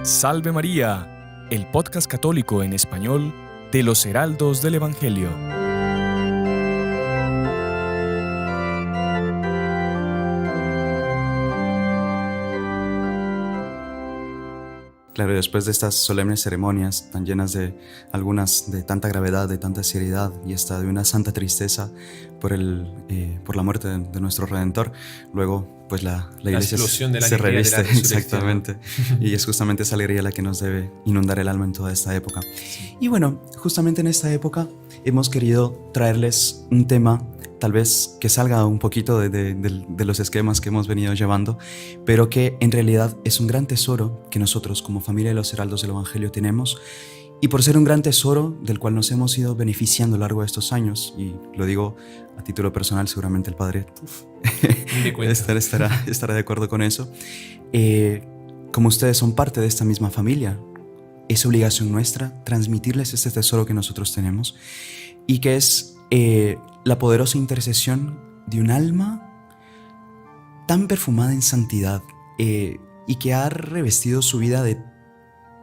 Salve María, el podcast católico en español de los Heraldos del Evangelio. Claro, y después de estas solemnes ceremonias tan llenas de algunas de tanta gravedad, de tanta seriedad y hasta de una santa tristeza por la muerte de nuestro Redentor, luego pues la iglesia se reviste, exactamente, y es justamente esa alegría la que nos debe inundar el alma en toda esta época. Sí. Y bueno, justamente en esta época hemos querido traerles un tema tal vez que salga un poquito de los esquemas que hemos venido llevando, pero que en realidad es un gran tesoro que nosotros como familia de los Heraldos del Evangelio tenemos, y por ser un gran tesoro del cual nos hemos ido beneficiando a lo largo de estos años, y lo digo a título personal, seguramente el padre estará de acuerdo con eso, como ustedes son parte de esta misma familia, es obligación nuestra transmitirles este tesoro que nosotros tenemos, y que es la poderosa intercesión de un alma tan perfumada en santidad y que ha revestido su vida de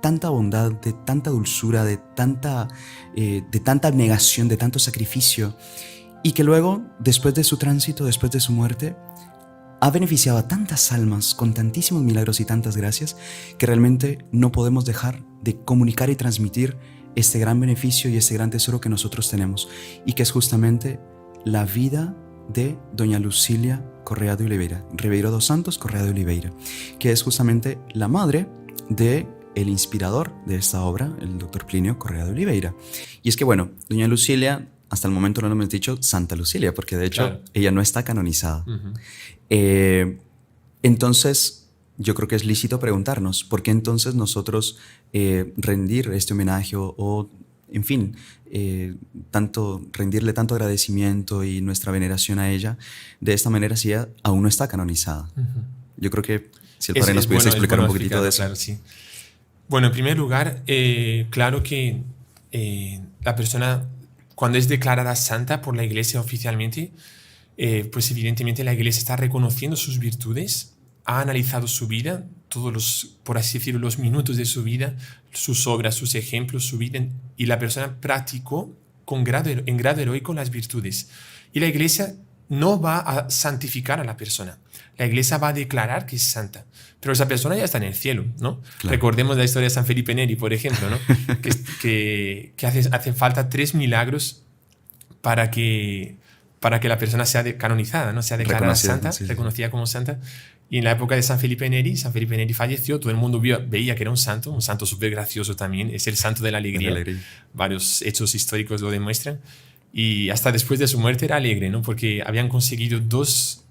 tanta bondad, de tanta dulzura, de tanta abnegación, de tanto sacrificio, y que luego, después de su tránsito, después de su muerte, ha beneficiado a tantas almas con tantísimos milagros y tantas gracias que realmente no podemos dejar de comunicar y transmitir este gran beneficio y este gran tesoro que nosotros tenemos, y que es justamente la vida de doña Lucília Correa de Oliveira, Ribeiro dos Santos Correa de Oliveira, que es justamente la madre de el inspirador de esta obra, el doctor Plinio Correa de Oliveira. Y es que bueno, doña Lucília, hasta el momento no lo hemos dicho Santa Lucília, porque de hecho ella no está canonizada. Entonces yo creo que es lícito preguntarnos por qué entonces nosotros rendir este homenaje o en fin, rendirle tanto agradecimiento y nuestra veneración a ella de esta manera si ella aún no está canonizada. Yo creo que si el padre nos pudiese explicar un poquitito de eso. Claro, sí. Bueno, en primer lugar, claro que la persona cuando es declarada santa por la Iglesia oficialmente, pues evidentemente la Iglesia está reconociendo sus virtudes, ha analizado su vida, todos los, por así decirlo, los minutos de su vida, sus obras, sus ejemplos, su vida, y la persona practicó en grado heroico las virtudes. Y la Iglesia no va a santificar a la persona. La Iglesia va a declarar que es santa. Pero esa persona ya está en el cielo, ¿no? Claro. Recordemos la historia de San Felipe Neri, por ejemplo, ¿no? que hace falta 3 milagros para que la persona sea canonizada, ¿no? Sea declarada santa, reconocida como santa. Y en la época de San Felipe Neri falleció, todo el mundo veía que era un santo súper gracioso también, es el santo de la alegría. Varios hechos históricos lo demuestran. Y hasta después de su muerte era alegre, ¿no? Porque habían conseguido dos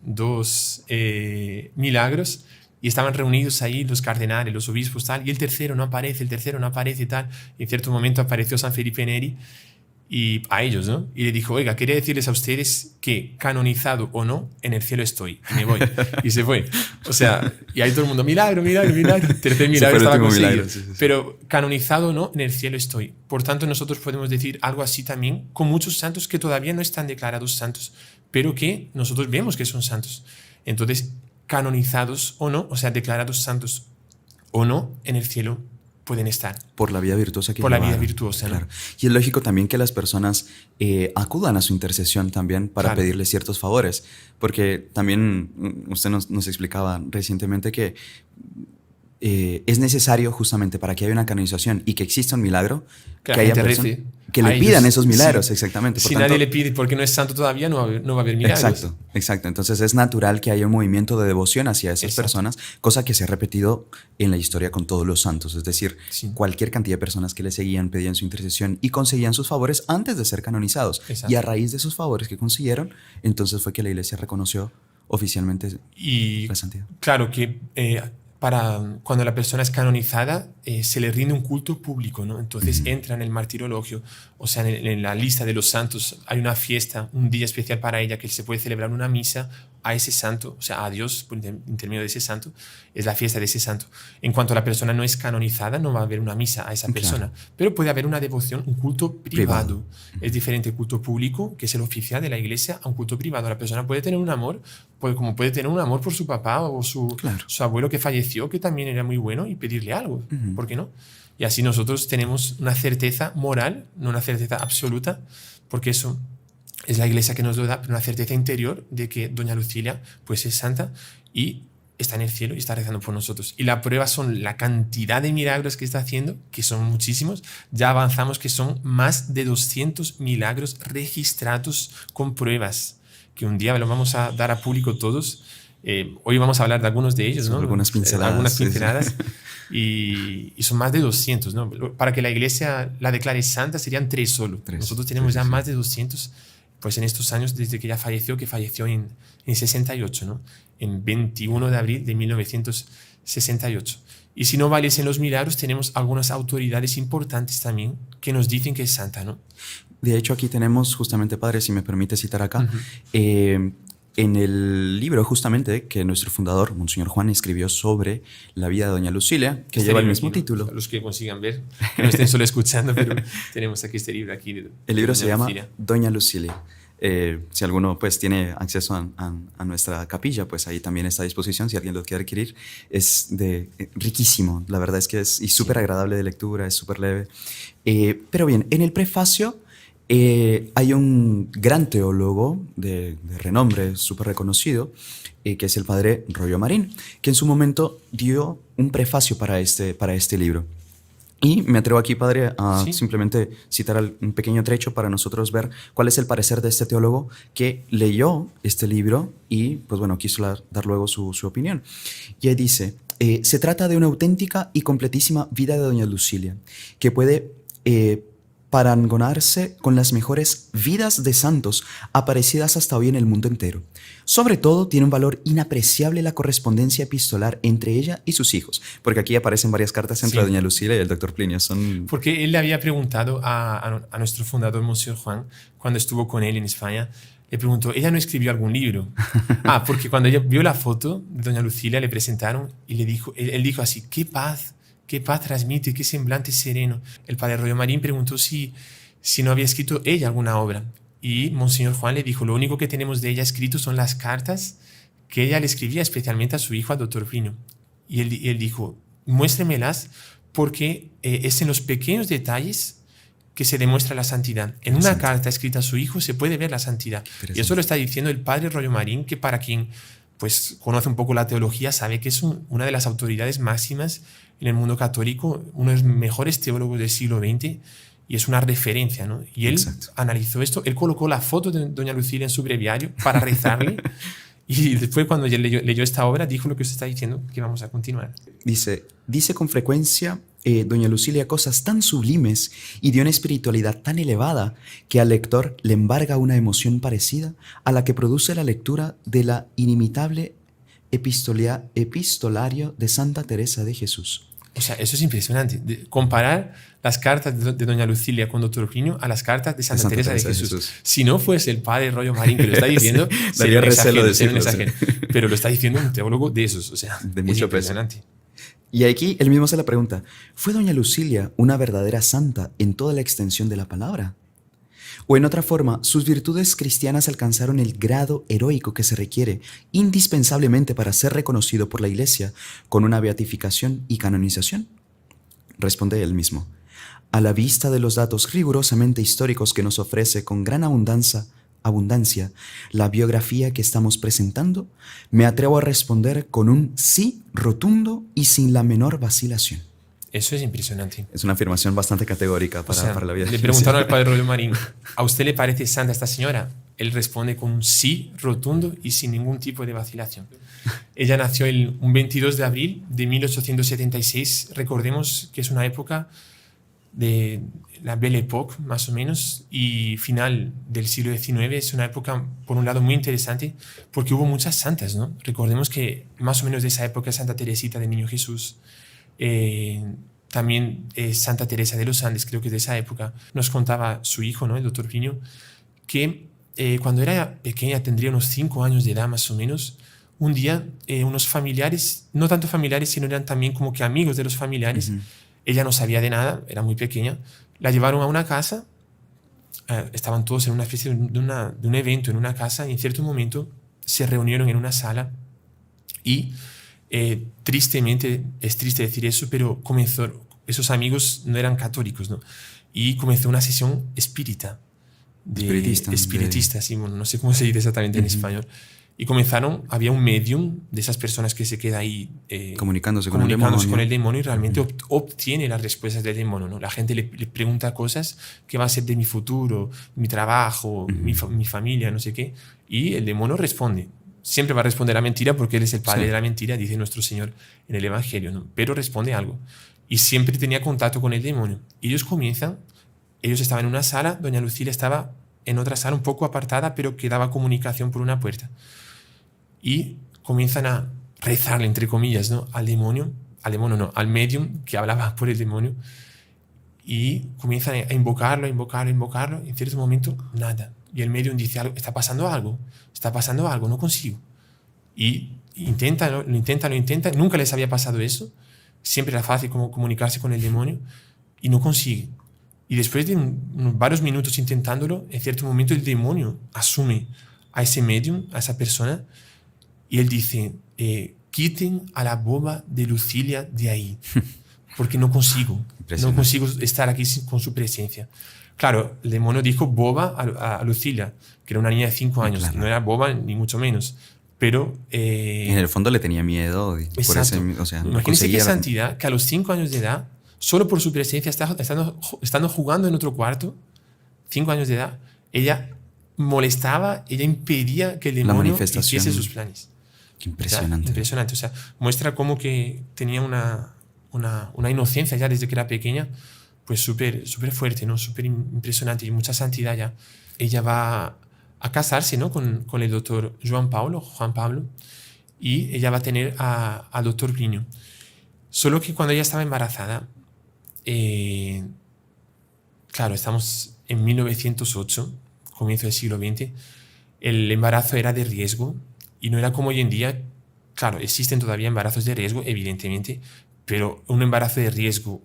milagros y estaban reunidos ahí los cardenales, los obispos, tal, y el tercero no aparece, tal. Y en cierto momento apareció San Felipe Neri y a ellos, ¿no? Y le dijo, oiga, quería decirles a ustedes que canonizado o no, en el cielo estoy, y me voy. Y se fue. O sea, y ahí todo el mundo, milagro. Tercer milagro estaba conseguido. Sí. Pero canonizado o no, en el cielo estoy. Por tanto, nosotros podemos decir algo así también con muchos santos que todavía no están declarados santos, pero que nosotros vemos que son santos. Entonces, canonizados o no, o sea, declarados santos o no, en el cielo pueden estar. Por la vida virtuosa que Por la vida virtuosa, claro. ¿No? Y es lógico también que las personas acudan a su intercesión también para pedirle ciertos favores, porque también usted nos explicaba recientemente que es necesario justamente para que haya una canonización y que exista un milagro, que haya personas que le pidan esos milagros, sí. Exactamente. Si nadie le pide porque no es santo todavía, no va a haber milagros. Exacto. Entonces es natural que haya un movimiento de devoción hacia esas personas, cosa que se ha repetido en la historia con todos los santos. Es decir, cualquier cantidad de personas que le seguían, pedían su intercesión y conseguían sus favores antes de ser canonizados. Exacto. Y a raíz de esos favores que consiguieron, entonces fue que la Iglesia reconoció oficialmente la santidad. Claro que cuando la persona es canonizada, se le rinde un culto público, ¿no? Entonces entra en el martirologio, o sea, en la lista de los santos hay una fiesta, un día especial para ella, que se puede celebrar una misa a ese santo, o sea, a Dios por intermedio de ese santo, es la fiesta de ese santo. En cuanto la persona no es canonizada, no va a haber una misa a esa persona, Claro. pero puede haber una devoción, un culto privado. Es diferente el culto público, que es el oficial de la iglesia, a un culto privado. La persona puede tener un amor, como puede tener un amor por su papá o su Claro. abuelo que falleció, que también era muy bueno, y pedirle algo. ¿Por qué no? Y así nosotros tenemos una certeza moral, no una certeza absoluta, porque eso es la iglesia que nos lo da, pero una certeza interior de que doña Lucilia pues es santa y está en el cielo y está rezando por nosotros. Y la prueba son la cantidad de milagros que está haciendo, que son muchísimos. Ya avanzamos que son más de 200 milagros registrados con pruebas, que un día lo vamos a dar a público todos. Hoy vamos a hablar de algunos de ellos, ¿no? Algunas pinceladas. Algunas Sí, sí. pinceladas. Y son más de 200, ¿no? Para que la iglesia la declare santa serían 3 solo. Nosotros tenemos ya más de 200 pues en estos años desde que ella falleció, que falleció en 68, ¿no? En 21 de abril de 1968. Y si no valiesen los milagros, tenemos algunas autoridades importantes también que nos dicen que es santa, ¿no? De hecho, aquí tenemos justamente, padre, si me permite citar acá, en el libro justamente que nuestro fundador, Monseñor Juan, escribió sobre la vida de doña Lucilia, que lleva el mismo aquí, ¿no? título. Los que consigan ver, que no estén solo escuchando, pero tenemos aquí este libro aquí. El libro se llama Lucilia. Doña Lucilia. Si alguno pues tiene acceso a nuestra capilla, pues ahí también está a disposición si alguien lo quiere adquirir. Es riquísimo, la verdad es que es súper agradable de lectura, es súper leve. Pero bien, en el prefacio hay un gran teólogo de renombre, súper reconocido, que es el padre Royo Marín, que en su momento dio un prefacio para este libro. Y me atrevo aquí, padre, a simplemente citar un pequeño trecho para nosotros ver cuál es el parecer de este teólogo que leyó este libro y, pues bueno, quiso dar luego su opinión. Y ahí dice, se trata de una auténtica y completísima vida de doña Lucilia, que puede parangonarse con las mejores vidas de santos aparecidas hasta hoy en el mundo entero. Sobre todo, tiene un valor inapreciable la correspondencia epistolar entre ella y sus hijos, porque aquí aparecen varias cartas entre doña Lucilia y el doctor Plinio. Porque él le había preguntado a nuestro fundador, Monseñor Juan, cuando estuvo con él en España, le preguntó, ¿ella no escribió algún libro? Porque cuando ella vio la foto de doña Lucilia, le presentaron y le dijo, él dijo así, qué paz transmite, qué semblante sereno. El padre Royo Marín preguntó si no había escrito ella alguna obra. Y Monseñor Juan le dijo, lo único que tenemos de ella escrito son las cartas que ella le escribía especialmente a su hijo, al doctor Plinio. Y él dijo, muéstremelas porque es en los pequeños detalles que se demuestra la santidad. En una carta escrita a su hijo se puede ver la santidad. Y eso lo está diciendo el padre Royo Marín, que para quien pues conoce un poco la teología sabe que es una de las autoridades máximas en el mundo católico, uno de los mejores teólogos del siglo XX, y es una referencia, ¿no? Y él analizó esto, él colocó la foto de doña Lucilia en su breviario para rezarle, y después cuando él leyó esta obra dijo lo que usted está diciendo, que vamos a continuar. Dice con frecuencia doña Lucilia cosas tan sublimes y de una espiritualidad tan elevada que al lector le embarga una emoción parecida a la que produce la lectura de la inimitable epistolario de Santa Teresa de Jesús. O sea, eso es impresionante. Comparar las cartas de doña Lucilia con doctor Plinio a las cartas de Santa Teresa de Jesús. Si no fuese el padre Royo Marín que lo está diciendo, sería un exagero. Pero lo está diciendo un teólogo de esos. O sea, de mucho impresionante. Peso. Y aquí él mismo se la pregunta, ¿fue doña Lucilia una verdadera santa en toda la extensión de la palabra? O en otra forma, sus virtudes cristianas alcanzaron el grado heroico que se requiere indispensablemente para ser reconocido por la Iglesia con una beatificación y canonización. Responde él mismo. A la vista de los datos rigurosamente históricos que nos ofrece con gran abundancia la biografía que estamos presentando, me atrevo a responder con un sí rotundo y sin la menor vacilación. Eso es impresionante. Es una afirmación bastante categórica para la vida. Le preguntaron al padre Royo Marín, ¿a usted le parece santa esta señora? Él responde con un sí rotundo y sin ningún tipo de vacilación. Ella nació un 22 de abril de 1876. Recordemos que es una época de la Belle Époque, más o menos, y final del siglo XIX. Es una época, por un lado, muy interesante porque hubo muchas santas, ¿no? Recordemos que más o menos de esa época Santa Teresita del Niño Jesús, también Santa Teresa de los Andes, creo que de esa época, nos contaba su hijo, ¿no? El doctor Plinio, que cuando era pequeña, tendría unos 5 años de edad más o menos, un día unos familiares, no tanto familiares, sino eran también como que amigos de los familiares, ella no sabía de nada, era muy pequeña, la llevaron a una casa, estaban todos en una especie de un evento en una casa y en cierto momento se reunieron en una sala y tristemente, es triste decir eso, pero esos amigos no eran católicos, ¿no? Y comenzó una sesión espírita. Espiritista, sí, bueno, no sé cómo se dice exactamente en español. Y había un medium de esas personas que se queda ahí comunicándose con el demonio y realmente obtiene las respuestas del demonio, ¿no? La gente le pregunta cosas, ¿qué va a ser de mi futuro, mi trabajo, mi familia, no sé qué? Y el demonio responde. Siempre va a responder la mentira porque él es el padre de la mentira, dice nuestro Señor en el Evangelio, ¿no? Pero responde algo. Y siempre tenía contacto con el demonio. Ellos estaban en una sala, doña Lucía estaba en otra sala un poco apartada, pero que daba comunicación por una puerta. Y comienzan a rezarle, entre comillas, ¿no? al medium que hablaba por el demonio. Y comienzan a invocarlo. Y en cierto momento, nada. Y el medium dice, está pasando algo, no consigo. Y lo intenta, nunca les había pasado eso. Siempre era fácil como comunicarse con el demonio y no consigue. Y después de varios minutos intentándolo, en cierto momento el demonio asume a ese medium, a esa persona, y él dice, quiten a la boba de Lucilia de ahí, porque no consigo estar aquí con su presencia. Claro, el demonio dijo boba a Lucilia, que era una niña de 5 años, claro. No era boba ni mucho menos. Pero en el fondo le tenía miedo. Por ese, imagínense qué santidad, que a los 5 años de edad, solo por su presencia, estando jugando en otro cuarto, 5 años de edad, ella molestaba, ella impedía que el demonio hiciese sus planes. Qué impresionante. Impresionante. O sea, muestra cómo que tenía una inocencia ya desde que era pequeña, pues súper fuerte, ¿no? Súper impresionante y mucha santidad ya. Ella va a casarse, ¿no? con el doctor Juan Pablo, y ella va a tener al doctor Plinio. Solo que cuando ella estaba embarazada, claro, estamos en 1908, comienzo del siglo XX, el embarazo era de riesgo y no era como hoy en día. Claro, existen todavía embarazos de riesgo, evidentemente, pero un embarazo de riesgo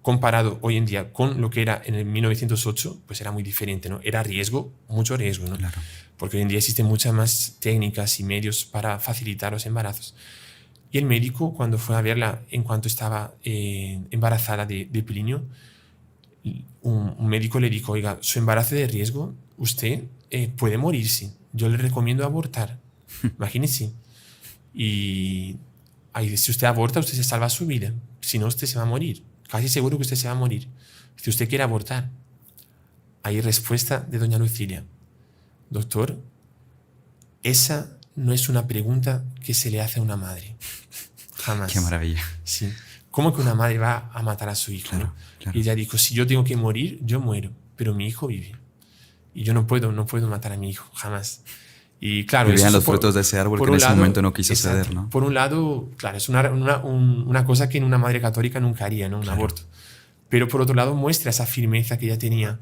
comparado hoy en día con lo que era en el 1908, pues era muy diferente, ¿no? Era riesgo, mucho riesgo, ¿no? Claro. Porque hoy en día existen muchas más técnicas y medios para facilitar los embarazos. Y el médico, cuando fue a verla en cuanto estaba embarazada de Plinio, un médico le dijo, oiga, su embarazo de riesgo, usted puede morirse. Yo le recomiendo abortar. Imagínese. Y ahí, si usted aborta, usted se salva su vida. Si no, usted se va a morir. Casi seguro que usted se va a morir. Si usted quiere abortar. Hay respuesta de doña Lucilia. Doctor, esa no es una pregunta que se le hace a una madre. Jamás. Qué maravilla. Sí. ¿Cómo que una madre va a matar a su hijo? Claro, ¿no? claro. Y ella dijo, si yo tengo que morir, yo muero. Pero mi hijo vive. Y yo no puedo matar a mi hijo. Jamás. Y claro, vivían los frutos de ese árbol que en ese momento no quiso ceder, ¿no? Por un lado, claro, es una cosa que en una madre católica nunca haría, ¿no? Un aborto. Pero por otro lado muestra esa firmeza que ella tenía.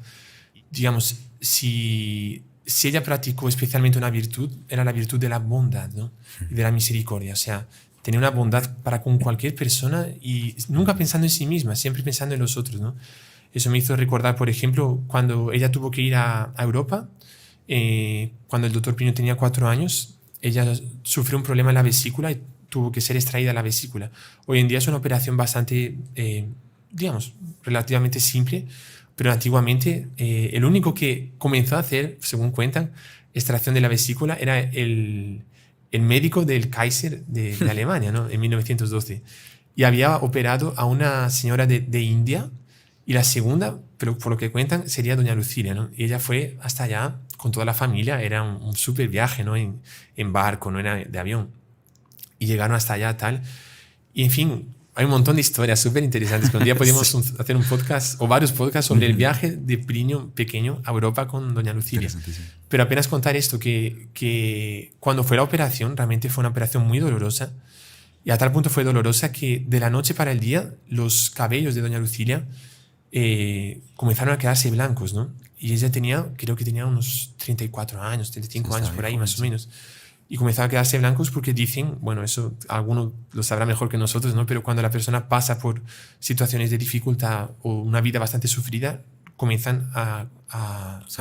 Digamos, si ella practicó especialmente una virtud, era la virtud de la bondad, ¿no? Y de la misericordia. O sea, tenía una bondad para con cualquier persona y nunca pensando en sí misma, siempre pensando en los otros, ¿no? Eso me hizo recordar, por ejemplo, cuando ella tuvo que ir a Europa. Cuando el doctor Plinio tenía 4 años, ella sufrió un problema en la vesícula y tuvo que ser extraída la vesícula. Hoy en día es una operación bastante, digamos, relativamente simple, pero antiguamente el único que comenzó a hacer, según cuentan, extracción de la vesícula era el médico del Kaiser de Alemania, ¿no? En 1912. Y había operado a una señora de India, y la segunda, pero por lo que cuentan, sería doña Lucilia, ¿no? Y ella fue hasta allá con toda la familia, era un súper viaje, ¿no? En barco, no era de avión. Y llegaron hasta allá, tal. Y en fin, hay un montón de historias súper interesantes. Que un día podríamos sí. hacer un podcast o varios podcasts sobre el viaje de Plinio pequeño a Europa con doña Lucilia. Pero apenas contar esto, que cuando fue la operación, realmente fue una operación muy dolorosa. Y a tal punto fue dolorosa que de la noche para el día, los cabellos de doña Lucilia comenzaron a quedarse blancos, ¿no? y ella creo que tenía unos 34 años, 35 años por ahí más o menos. Y comenzaba a quedarse blancos porque dicen, bueno, eso alguno lo sabrá mejor que nosotros, ¿no? Pero cuando la persona pasa por situaciones de dificultad o una vida bastante sufrida, comienzan a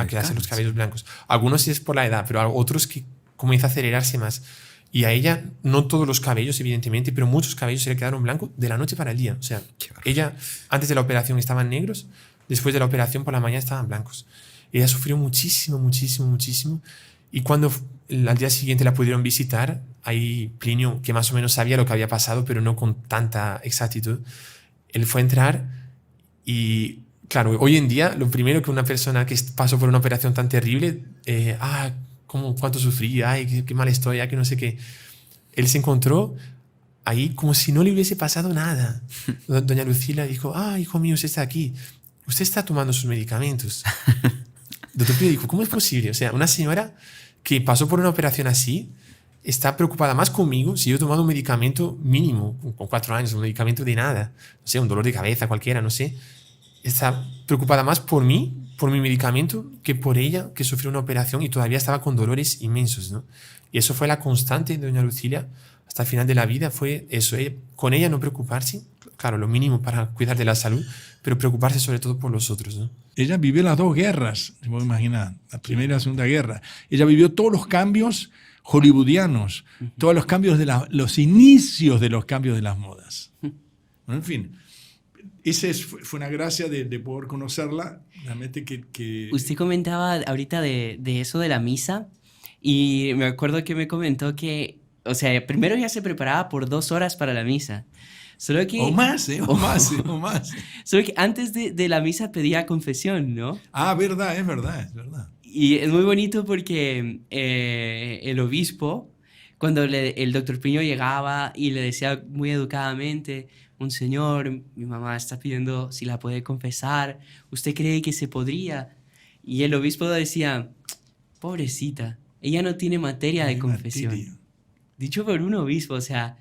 quedarse los cabellos blancos. Algunos sí es por la edad, pero otros que comienza a acelerarse más. Y a ella, no todos los cabellos, evidentemente, pero muchos cabellos se le quedaron blancos de la noche para el día. O sea, ella antes de la operación estaban negros, después de la operación por la mañana estaban blancos. Ella sufrió muchísimo, muchísimo, muchísimo. Y cuando al día siguiente la pudieron visitar, ahí Plinio, que más o menos sabía lo que había pasado, pero no con tanta exactitud, él fue a entrar y, claro, hoy en día lo primero que una persona que pasó por una operación tan terrible, cuánto sufrí, qué mal estoy, que no sé qué. Él se encontró ahí como si no le hubiese pasado nada. Doña Lucila dijo, hijo mío, usted está aquí. Usted está tomando sus medicamentos. Doctor Pío dijo, ¿cómo es posible? O sea, una señora que pasó por una operación así está preocupada más conmigo si yo he tomado un medicamento mínimo, con 4 años, un medicamento de nada, no sé, un dolor de cabeza cualquiera, no sé. Está preocupada más por mí, por mi medicamento, que por ella, que sufrió una operación y todavía estaba con dolores inmensos, ¿no? Y eso fue la constante de doña Lucila hasta el final de la vida, fue eso, con ella no preocuparse, claro, lo mínimo para cuidar de la salud, pero preocuparse sobre todo por los otros, ¿no? Ella vivió las dos guerras, se puede imaginar, la Primera y la Segunda Guerra. Ella vivió todos los cambios hollywoodianos, todos los cambios los inicios de los cambios de las modas. Bueno, en fin, fue una gracia de poder conocerla, realmente que... Usted comentaba ahorita de eso de la misa, y me acuerdo que me comentó que, o sea, primero ya se preparaba por 2 horas para la misa. Solo que, o más. Solo que antes de la misa pedía confesión, ¿no? Verdad, es verdad. Y es muy bonito porque el obispo, cuando el doctor Piño llegaba y le decía muy educadamente, Monseñor, mi mamá está pidiendo si la puede confesar, ¿usted cree que se podría? Y el obispo decía, pobrecita, ella no tiene materia de confesión. Dicho por un obispo, o sea...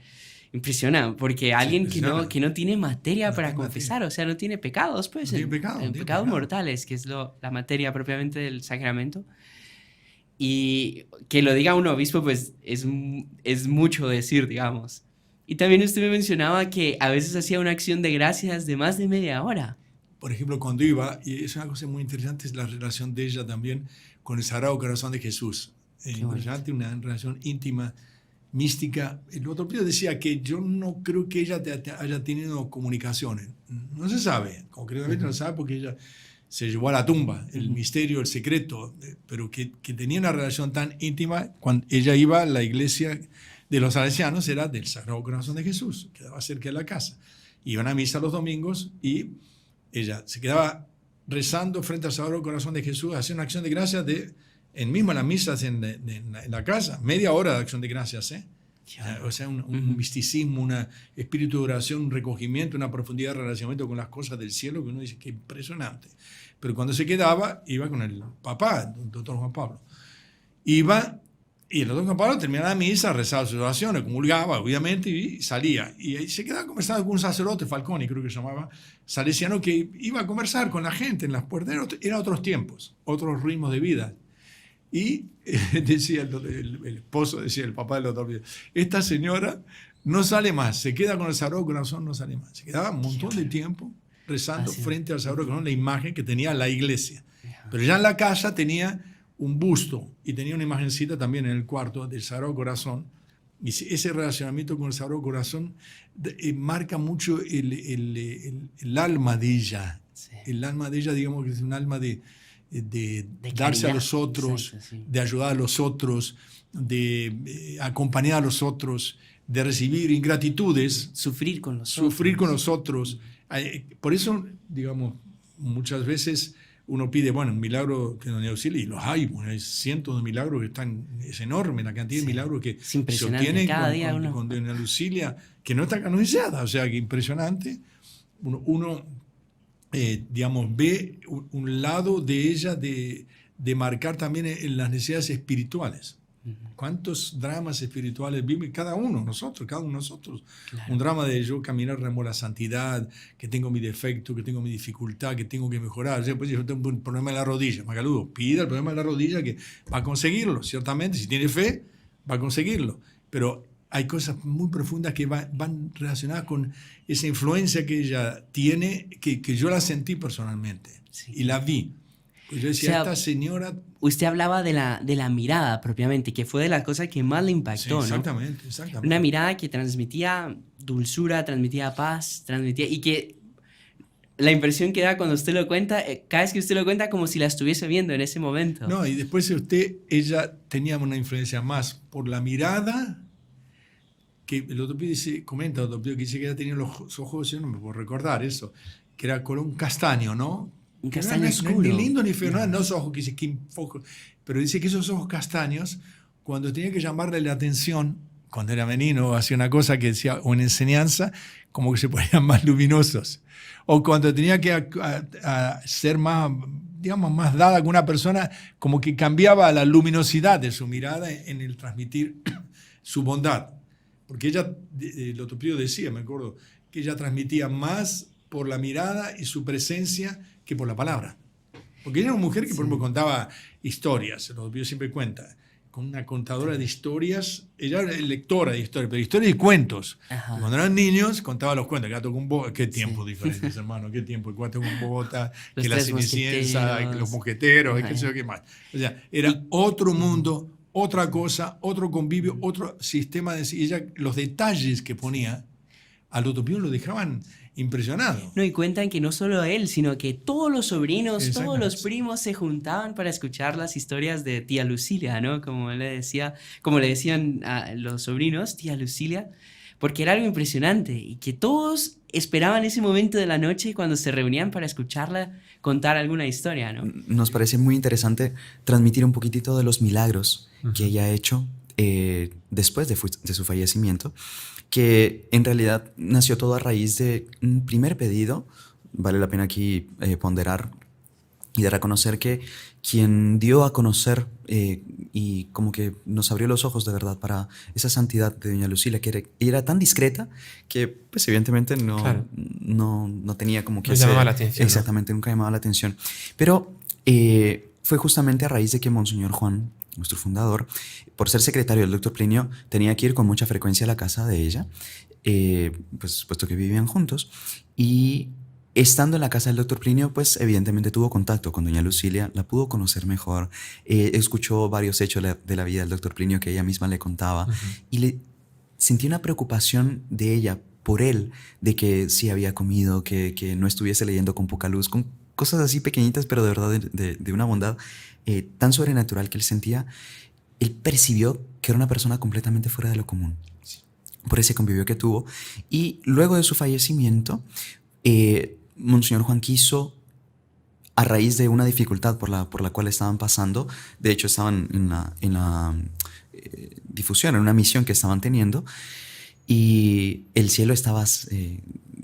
Impresiona, porque alguien que no tiene materia para confesar, o sea, no tiene pecados, pues, pecados mortales, que es la materia propiamente del sacramento. Y que lo diga un obispo, pues, es mucho decir, digamos. Y también usted me mencionaba que a veces hacía una acción de gracias de más de media hora. Por ejemplo, cuando iba, y es una cosa muy interesante, es la relación de ella también con el Sagrado Corazón de Jesús. Impresionante, una relación íntima, mística. El otro día decía que yo no creo que ella haya tenido comunicaciones. No se sabe, concretamente no se sabe porque ella se llevó a la tumba, el misterio, el secreto, pero que tenía una relación tan íntima. Cuando ella iba a la iglesia de los salesianos, era del Sagrado Corazón de Jesús, quedaba cerca de la casa. Iban a misa los domingos y ella se quedaba rezando frente al Sagrado Corazón de Jesús, hacía una acción de gracias en las misas en la casa, media hora de acción de gracias, O sea, un misticismo, un espíritu de oración, un recogimiento, una profundidad de relacionamiento con las cosas del cielo que uno dice que impresionante. Pero cuando se quedaba, iba con el papá, el doctor Juan Pablo. Iba, y el doctor Juan Pablo terminaba la misa, rezaba sus oraciones, comulgaba, obviamente, y salía. Y ahí se quedaba conversando con un sacerdote, Falconi, creo que se llamaba, salesiano, que iba a conversar con la gente en las puertas. Eran otros tiempos, otros ritmos de vida. Y decía el esposo, decía el papá del doctor, esta señora no sale más, se queda con el Sagrado Corazón, no sale más. Se quedaba un montón de tiempo rezando frente al Sagrado Corazón, la imagen que tenía la iglesia. Pero ya en la casa tenía un busto y tenía una imagencita también en el cuarto del Sagrado Corazón. Y ese relacionamiento con el Sagrado Corazón marca mucho el alma de ella. Sí. El alma de ella, digamos que es un alma de darse a los otros, de ayudar a los otros, de acompañar a los otros, de recibir ingratitudes. Sufrir con los otros. Por eso, digamos, muchas veces uno pide, un milagro que doña Lucila, y los hay, hay cientos de milagros que es enorme la cantidad de milagros que se obtienen con doña Lucila, que no está canonizada, o sea, que impresionante. Uno digamos, ve un lado de ella de marcar también en las necesidades espirituales. ¿Cuántos dramas espirituales vive cada uno de nosotros? Claro. Un drama de yo caminar rumbo a la santidad, que tengo mi defecto, que tengo mi dificultad, que tengo que mejorar. O sea, pues yo tengo un problema en la rodilla. Magaludo, pida el problema en la rodilla, que va a conseguirlo, ciertamente. Si tiene fe, va a conseguirlo. Pero hay cosas muy profundas que van relacionadas con esa influencia que ella tiene, que yo la sentí personalmente. Sí. Y la vi. Pues yo decía, O sea, esta señora... Usted hablaba de la mirada propiamente, que fue de las cosas que más le Sí, impactó, ¿no? exactamente. Una mirada que transmitía dulzura, transmitía paz, y que la impresión que da cuando usted lo cuenta, cada vez que usted lo cuenta, como si la estuviese viendo en ese momento. No, y después ella tenía una influencia más por la mirada, que el otro pibe comenta, el otro pibe que dice que ella tenía los ojos, yo no me puedo recordar eso, que era color castaño, ¿no? Un Que castaño no es oscuro. ni lindo ni feo, no esos ojos que dice que foco, pero dice que esos ojos castaños, cuando tenía que llamarle la atención, cuando era menino, hacía una cosa que decía, o en enseñanza, como que se ponían más luminosos. O cuando tenía que a ser más, digamos, más dada con una persona, como que cambiaba la luminosidad de su mirada en el transmitir su bondad. Porque ella, el otro pibe decía, me acuerdo, que ella transmitía más por la mirada y su presencia que por la palabra. Porque ella era una mujer que, por ejemplo, contaba historias, el otro pibe siempre cuenta, con una contadora de historias, ella era lectora de historias, pero historias y cuentos. Ajá. Y cuando eran niños, contaba los cuentos. Gato con Bota, qué tiempo diferentes, hermano, qué tiempo. El Gato con Bota, Los que la Tres Cenicienta, Mosqueteros. que los mosqueteros, y Ajá. qué sé yo qué más. O sea, era otro mundo, otra cosa, otro convivio, otro sistema de... Y ella, los detalles que ponía, al otro pibe lo dejaban impresionado. No, y cuentan que no solo él, sino que todos los sobrinos, todos Exactamente. los primos se juntaban para escuchar las historias de tía Lucilia, ¿no? Como le decían a los sobrinos, tía Lucilia, porque era algo impresionante y que todos esperaban ese momento de la noche cuando se reunían para escucharla contar alguna historia, ¿no? Nos parece muy interesante transmitir un poquitito de los milagros que ella ha hecho después de su fallecimiento, que en realidad nació todo a raíz de un primer pedido. Vale la pena aquí ponderar y de reconocer que quien dio a conocer y como que nos abrió los ojos de verdad para esa santidad de doña Lucilia, que era tan discreta que pues evidentemente Claro. no tenía como que... No llamaba la atención, ¿no? Exactamente, nunca llamaba la atención. Pero fue justamente a raíz de que Monseñor Juan, nuestro fundador, por ser secretario del doctor Plinio, tenía que ir con mucha frecuencia a la casa de ella, pues puesto que vivían juntos. Y estando en la casa del doctor Plinio, pues evidentemente tuvo contacto con doña Lucilia, la pudo conocer mejor, escuchó varios hechos de la vida del doctor Plinio que ella misma le contaba, y sentí una preocupación de ella por él, de que sí había comido, que no estuviese leyendo con poca luz, con cosas así pequeñitas, pero de verdad de una bondad tan sobrenatural que él sentía. Él percibió que era una persona completamente fuera de lo común, por ese convivio que tuvo. Y luego de su fallecimiento, Monseñor Juan quiso, a raíz de una dificultad por la cual estaban pasando, de hecho estaban en la difusión, en una misión que estaban teniendo, y el cielo estaba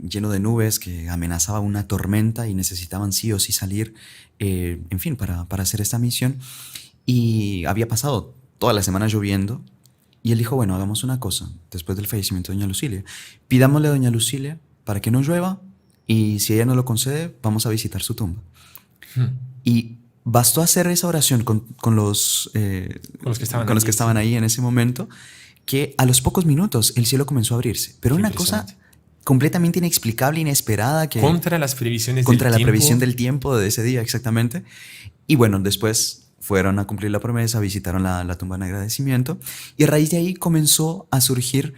lleno de nubes que amenazaba una tormenta y necesitaban sí o sí salir, en fin, para hacer esta misión. Y había pasado toda la semana lloviendo, y él dijo, bueno, hagamos una cosa, después del fallecimiento de doña Lucilia, pidámosle a doña Lucilia para que no llueva, y si ella no lo concede, vamos a visitar su tumba. Y bastó hacer esa oración con los que estaban ahí en ese momento, que a los pocos minutos el cielo comenzó a abrirse. Pero Qué una cosa completamente inexplicable, inesperada. Contra las previsiones contra del la tiempo. previsión del tiempo de ese día, exactamente. Y bueno, después fueron a cumplir la promesa, visitaron la tumba en agradecimiento, y a raíz de ahí comenzó a surgir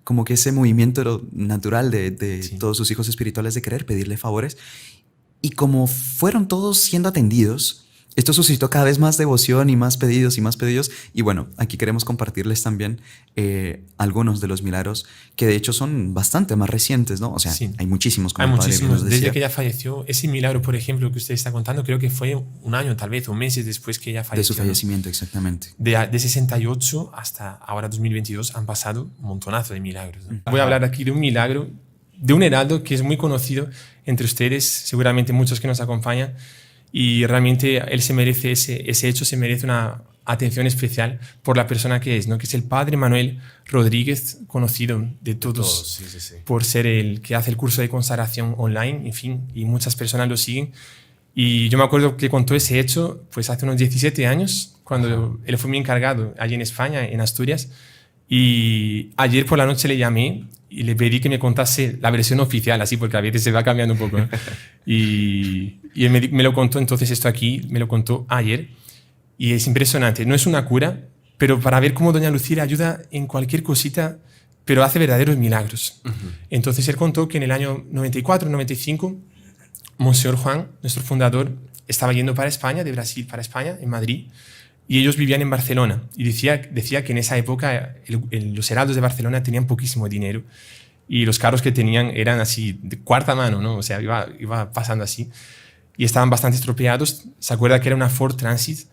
como que ese movimiento natural de Sí. todos sus hijos espirituales de querer pedirle favores. Y como fueron todos siendo atendidos, esto suscitó cada vez más devoción y más pedidos y más pedidos. Y bueno, aquí queremos compartirles también algunos de los milagros que de hecho son bastante más recientes, ¿no? O sea, Sí. hay muchísimos, como Hay el padre muchísimos. nos decía. Desde que ella falleció, ese milagro, por ejemplo, que usted está contando, creo que fue un año tal vez, o meses después que ella falleció. De su ¿no? fallecimiento, exactamente. De 68 hasta ahora 2022 han pasado un montonazo de milagros, ¿no? Voy a hablar aquí de un milagro, de un heraldo que es muy conocido entre ustedes, seguramente muchos que nos acompañan, y realmente él se merece ese hecho, se merece una atención especial por la persona que es, ¿no? Que es el padre Manuel Rodríguez, conocido de todos, sí. por ser el que hace el curso de consagración online, en fin, y muchas personas lo siguen. Y yo me acuerdo que contó ese hecho pues hace unos 17 años, cuando él fue mi encargado allí en España, en Asturias, y ayer por la noche le llamé y le pedí que me contase la versión oficial, así, porque a veces se va cambiando un poco, ¿no? y él me lo contó, entonces esto aquí me lo contó ayer, y es impresionante. No es una cura, pero para ver cómo doña Lucía ayuda en cualquier cosita, pero hace verdaderos milagros. Entonces él contó que en el año 94, 95, Monseñor Juan, nuestro fundador, estaba yendo para España, de Brasil para España, en Madrid, y ellos vivían en Barcelona. Y decía que en esa época los heraldos de Barcelona tenían poquísimo dinero y los carros que tenían eran así de cuarta mano, ¿no? O sea, iba pasando así. Y estaban bastante estropeados. Se acuerda que era una Ford Transit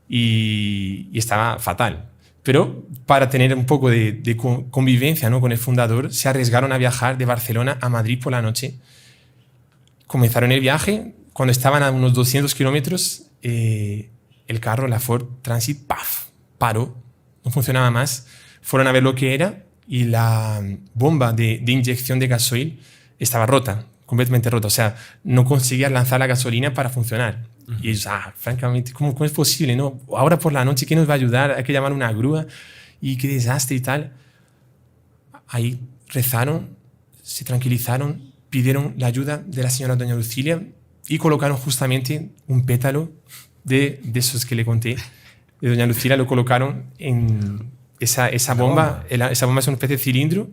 y estaba fatal. Pero para tener un poco de convivencia, ¿no?, con el fundador, se arriesgaron a viajar de Barcelona a Madrid por la noche. Comenzaron el viaje. Cuando estaban a unos 200 kilómetros, el carro, la Ford Transit, ¡paf!, paró, no funcionaba más. Fueron a ver lo que era y la bomba de inyección de gasoil estaba rota, completamente rota. O sea, no conseguía lanzar la gasolina para funcionar. Y ellos, francamente, ¿cómo es posible, no? Ahora por la noche, ¿quién nos va a ayudar? Hay que llamar una grúa y qué desastre y tal. Ahí rezaron, se tranquilizaron, pidieron la ayuda de la señora doña Lucía y colocaron justamente un pétalo de esos que le conté, de doña Lucía, lo colocaron en esa bomba. Esa bomba es una especie de cilindro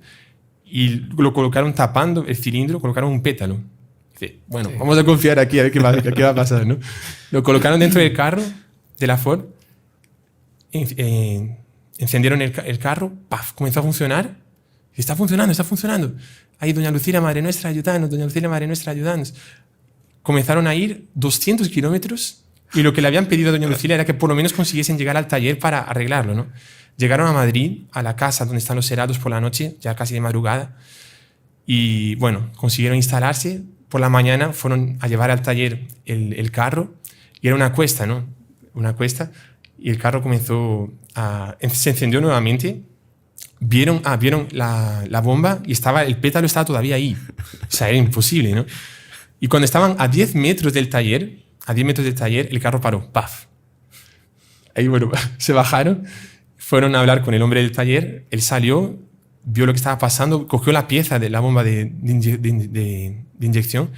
y lo colocaron tapando el cilindro, colocaron un pétalo. Dice, bueno, sí, vamos a confiar aquí a ver qué va a pasar, ¿no? Lo colocaron dentro del carro de la Ford, encendieron el carro, ¡paf!, comenzó a funcionar. Está funcionando. Ahí, doña Lucía, Madre Nuestra, ayúdanos, doña Lucía, Madre Nuestra, ayúdanos. Comenzaron a ir 200 kilómetros y lo que le habían pedido a doña Lucía era que por lo menos consiguiesen llegar al taller para arreglarlo, ¿no? Llegaron a Madrid, a la casa donde están los heraldos por la noche, ya casi de madrugada, y bueno, consiguieron instalarse. Por la mañana fueron a llevar al taller el carro y era una cuesta, ¿no? Una cuesta, y el carro se encendió nuevamente. Vieron la bomba y el pétalo estaba todavía ahí. O sea, era imposible, ¿no? Y cuando estaban a 10 metros del taller, el carro paró. ¡Paf! Ahí, bueno, se bajaron, fueron a hablar con el hombre del taller. Él salió, vio lo que estaba pasando, cogió la pieza de la bomba de inyección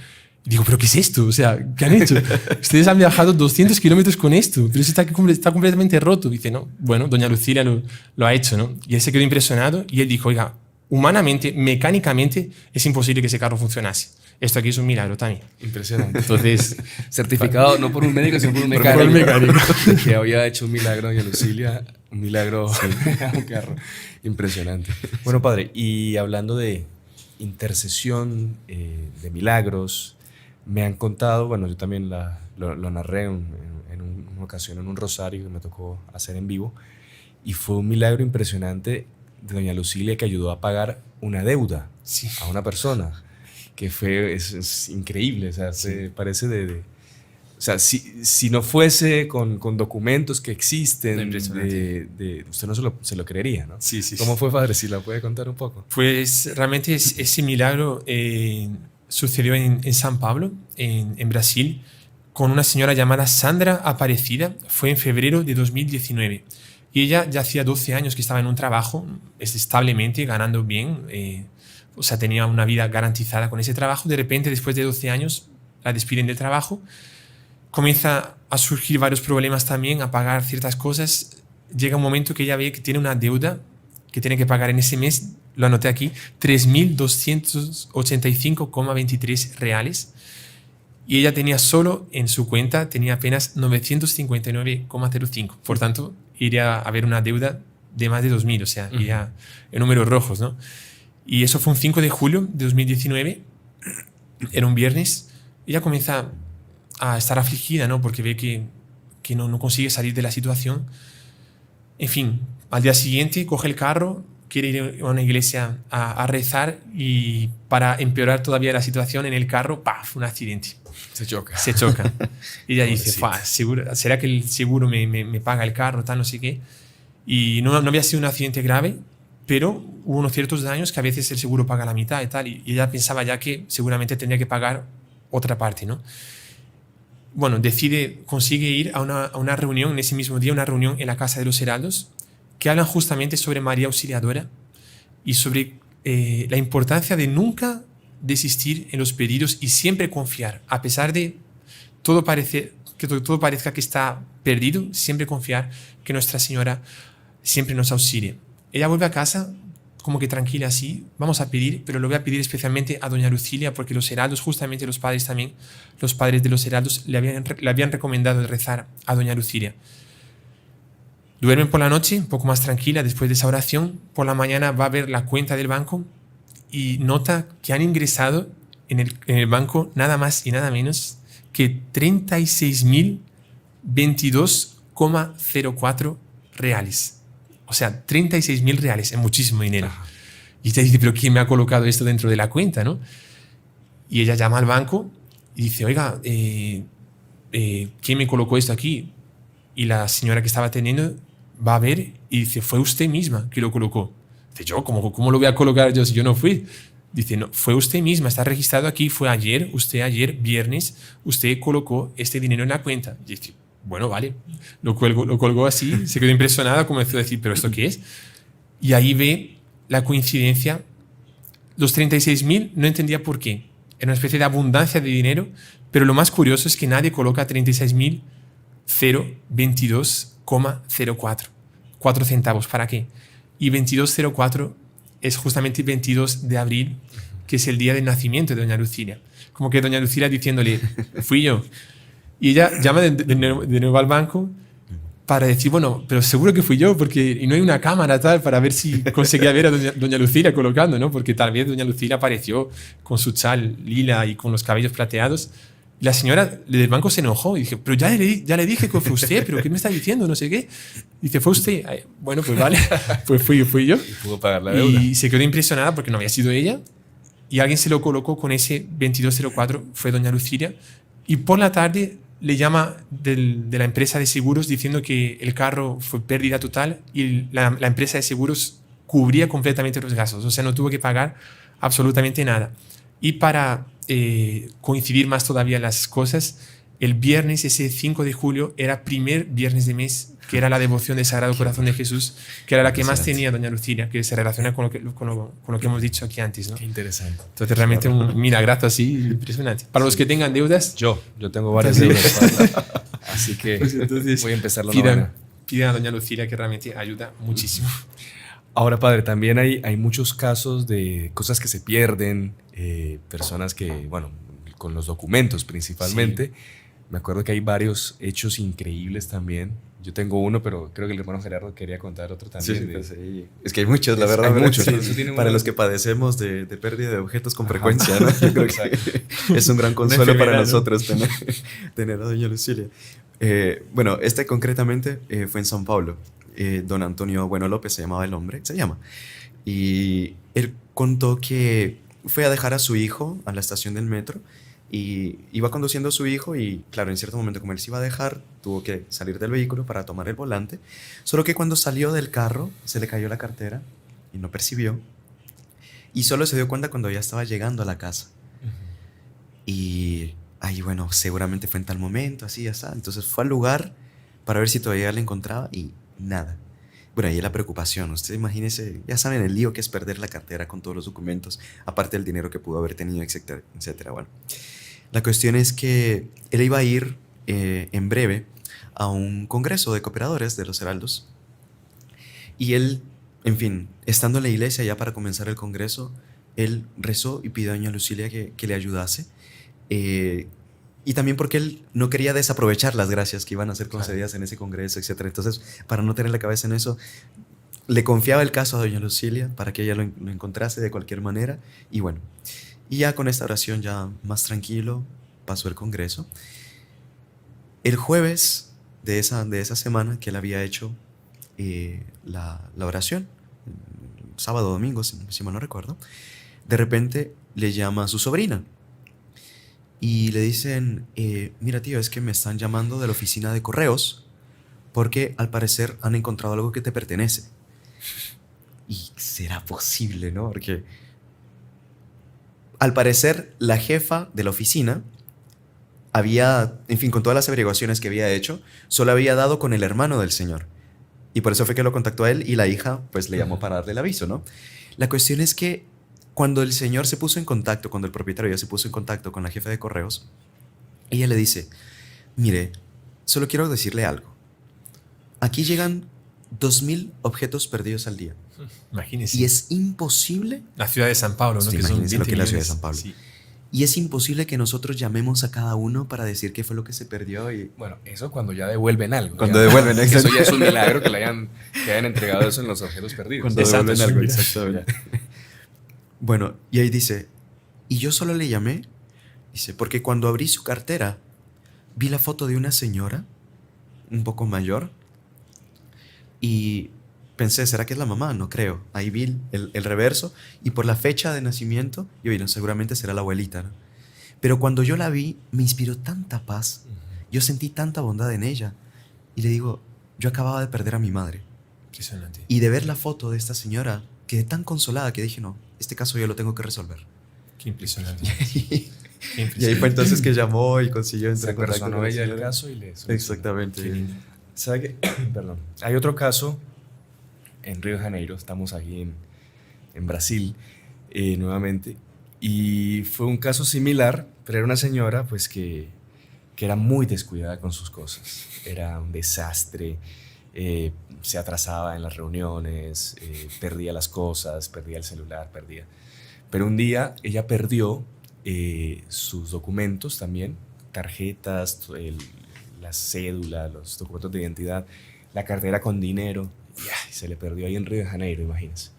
y dijo, ¿pero qué es esto? O sea, ¿qué han hecho? Ustedes han viajado 200 kilómetros con esto, pero eso está completamente roto. Dice, no, bueno, doña Lucía lo ha hecho, ¿no? Y él se quedó impresionado y él dijo, oiga, humanamente, mecánicamente, es imposible que ese carro funcionase. Esto aquí es un milagro también. Impresionante. Entonces, certificado no por un médico, sino por un mecánico. Por un mecánico. Que había hecho un milagro doña Lucía, un milagro a un carro. Impresionante. Bueno, padre, y hablando de intercesión, de milagros, me han contado, bueno, yo también lo narré en una ocasión en un rosario que me tocó hacer en vivo, y fue un milagro impresionante de doña Lucía que ayudó a pagar una deuda a una persona. Que es increíble, o sea, se parece o sea, si no fuese con documentos que existen, usted no se lo creería, ¿no? Sí. ¿Cómo fue, padre? ¿Si la puede contar un poco? Pues realmente ese milagro sucedió en San Pablo, en Brasil, con una señora llamada Sandra Aparecida. Fue en febrero de 2019. Y ella ya hacía 12 años que estaba en un trabajo establemente, ganando bien, o sea, tenía una vida garantizada con ese trabajo. De repente, después de 12 años, la despiden del trabajo. Comienza a surgir varios problemas también, a pagar ciertas cosas. Llega un momento que ella ve que tiene una deuda que tiene que pagar en ese mes, lo anoté aquí, 3.285,23 reales. Y ella tenía solo en su cuenta, tenía apenas 959,05. Por tanto, iría a haber una deuda de más de 2.000, o sea, iría en números rojos, ¿no? Y eso fue un 5 de julio de 2019, era un viernes. Ella comienza a estar afligida, ¿no? Porque ve que no consigue salir de la situación. En fin, al día siguiente coge el carro, quiere ir a una iglesia a rezar y para empeorar todavía la situación en el carro, ¡paf!, un accidente. Se choca. Se choca. Y ella dice, seguro, ¿será que el seguro me paga el carro, tal, no sé qué? Y no había sido un accidente grave, pero hubo unos ciertos daños que a veces el seguro paga la mitad y tal, y ella pensaba ya que seguramente tendría que pagar otra parte, ¿no? Bueno, consigue ir a una reunión en ese mismo día, una reunión en la Casa de los Heraldos, que hablan justamente sobre María Auxiliadora y sobre la importancia de nunca desistir en los pedidos y siempre confiar, a pesar de todo parezca que está perdido, siempre confiar que Nuestra Señora siempre nos auxilia. Ella vuelve a casa como que tranquila así, vamos a pedir, pero lo voy a pedir especialmente a doña Lucilia, porque los heraldos, justamente los padres de los heraldos, le habían recomendado rezar a doña Lucilia. Duermen por la noche, un poco más tranquila después de esa oración. Por la mañana va a ver la cuenta del banco y nota que han ingresado en el banco nada más y nada menos que 36.022,04 reales. O sea, 36.000 reales, es muchísimo dinero. Y ella dice, ¿pero quién me ha colocado esto dentro de la cuenta, no? Y ella llama al banco y dice, oiga, ¿quién me colocó esto aquí? Y la señora que estaba atendiendo va a ver y dice, fue usted misma que lo colocó. Dice, ¿yo? ¿Cómo lo voy a colocar yo si yo no fui? Dice, no, fue usted misma, está registrado aquí, fue ayer, viernes, usted colocó este dinero en la cuenta. Y dice, bueno, vale, lo colgó así, se quedó impresionada, comenzó a decir, ¿pero esto qué es? Y ahí ve la coincidencia, los 36.000 no entendía por qué, era una especie de abundancia de dinero, pero lo más curioso es que nadie coloca 36.022,04, 4 centavos, ¿para qué? Y 2204 es justamente 22 de abril, que es el día del nacimiento de doña Lucilia. Como que doña Lucilia diciéndole, fui yo. Y ella llama de nuevo al banco para decir, bueno, pero seguro que fui yo, porque y no hay una cámara tal para ver si conseguía ver a doña Lucilia colocando, ¿no? Porque tal vez doña Lucilia apareció con su chal lila y con los cabellos plateados. Y la señora del banco se enojó y dije, pero ya le dije que fue usted, pero ¿qué me está diciendo? No sé qué. Dice, fue usted. Ay, bueno, pues vale, pues fui yo. Y pudo pagar la deuda. Y se quedó impresionada porque no había sido ella. Y alguien se lo colocó con ese 2204, fue doña Lucilia. Y por la tarde le llama de la empresa de seguros diciendo que el carro fue pérdida total y la empresa de seguros cubría completamente los gastos. O sea, no tuvo que pagar absolutamente nada. Y para coincidir más todavía las cosas, el viernes, ese 5 de julio, era primer viernes de mes, que era la devoción del Sagrado Corazón de Jesús, que era la que más tenía doña Lucilia, que se relaciona con lo que hemos dicho aquí antes, ¿no? Qué interesante. Entonces realmente un milagrazo así impresionante. Para los que tengan deudas... Yo tengo varias deudas. Así que pues entonces, voy a empezar la novena. Pidan a doña Lucilia, que realmente ayuda muchísimo. Ahora, padre, también hay muchos casos de cosas que se pierden, personas que, bueno, con los documentos principalmente. Sí. Me acuerdo que hay varios hechos increíbles también. Yo tengo uno, pero creo que el hermano Gerardo quería contar otro también. Sí. Es que hay muchos, la verdad. Hay muchos. Para los que padecemos de pérdida de objetos con frecuencia, ¿no? Yo creo que es un gran consuelo para nosotros, ¿no? tener a doña Lucilia. Bueno, concretamente fue en São Paulo. Don Antonio Bueno López se llama. Y él contó que fue a dejar a su hijo a la estación del metro y iba conduciendo a su hijo y, claro, en cierto momento, como él se iba a dejar, tuvo que salir del vehículo para tomar el volante, solo que cuando salió del carro se le cayó la cartera y no percibió y solo se dio cuenta cuando ya estaba llegando a la casa. Y ahí, bueno, seguramente fue en tal momento, así, así. Entonces fue al lugar para ver si todavía la encontraba y nada. Bueno, ahí la preocupación. Usted imagínese, ya saben el lío que es perder la cartera con todos los documentos, aparte del dinero que pudo haber tenido, etcétera, etcétera. Bueno, la cuestión es que él iba a ir en breve a un congreso de cooperadores de los heraldos. Y él, en fin, estando en la iglesia ya para comenzar el congreso, él rezó y pidió a doña Lucilia que le ayudase. Y también porque él no quería desaprovechar las gracias que iban a ser concedidas en ese congreso, etc. Entonces, para no tener la cabeza en eso, le confiaba el caso a doña Lucilia para que ella lo encontrase de cualquier manera. Y bueno, y ya con esta oración ya más tranquilo, pasó el congreso. El jueves de esa semana que él había hecho la oración, sábado o domingo, si mal no recuerdo, de repente le llama a su sobrina y le dicen, mira tío, es que me están llamando de la oficina de correos porque al parecer han encontrado algo que te pertenece. Y será posible, ¿no? Porque al parecer la jefa de la oficina había, en fin, con todas las averiguaciones que había hecho, solo había dado con el hermano del señor. Y por eso fue que lo contactó a él y la hija pues le llamó para darle el aviso, ¿no? La cuestión es que cuando el señor se puso en contacto, cuando el propietario ya se puso en contacto con la jefa de correos, ella le dice, mire, solo quiero decirle algo. Aquí llegan 2.000 objetos perdidos al día. Imagínese. Y es imposible... La ciudad de San Pablo, ¿no? Sí, Que son imagínense lo que es la ciudad de 20 San Pablo. millones. Sí. Y es imposible que nosotros llamemos a cada uno para decir qué fue lo que se perdió. Y... Bueno, eso cuando ya devuelven algo. Cuando ya, devuelven, eso exacto. ya es un milagro que hayan entregado eso en los objetos perdidos. Cuando Exacto, devuelven algo, sí. exactamente. Bueno, y ahí dice, y yo solo le llamé, dice, porque cuando abrí su cartera, vi la foto de una señora, un poco mayor, y pensé, ¿será que es la mamá? No creo. Ahí vi el reverso, y por la fecha de nacimiento, yo vi, no, seguramente será la abuelita, ¿no? Pero cuando yo la vi, me inspiró tanta paz, yo sentí tanta bondad en ella, y le digo, yo acababa de perder a mi madre. Impresionante. Y de ver la foto de esta señora, quedé tan consolada que dije, no, este caso yo lo tengo que resolver. Qué impresionante. Y Qué ahí fue entonces que llamó y consiguió entrar Se en contacto personó con la ella el señora. caso y le solucionó. Exactamente. Qué lindo. ¿Sabe qué? Perdón. Hay otro caso en Río de Janeiro, estamos aquí en Brasil nuevamente, y fue un caso similar, pero era una señora pues que era muy descuidada con sus cosas, era un desastre, se atrasaba en las reuniones, perdía las cosas, perdía el celular, perdía. Pero un día ella perdió sus documentos también, tarjetas, la cédula, los documentos de identidad, la cartera con dinero, y ay, se le perdió ahí en Río de Janeiro, imagínense.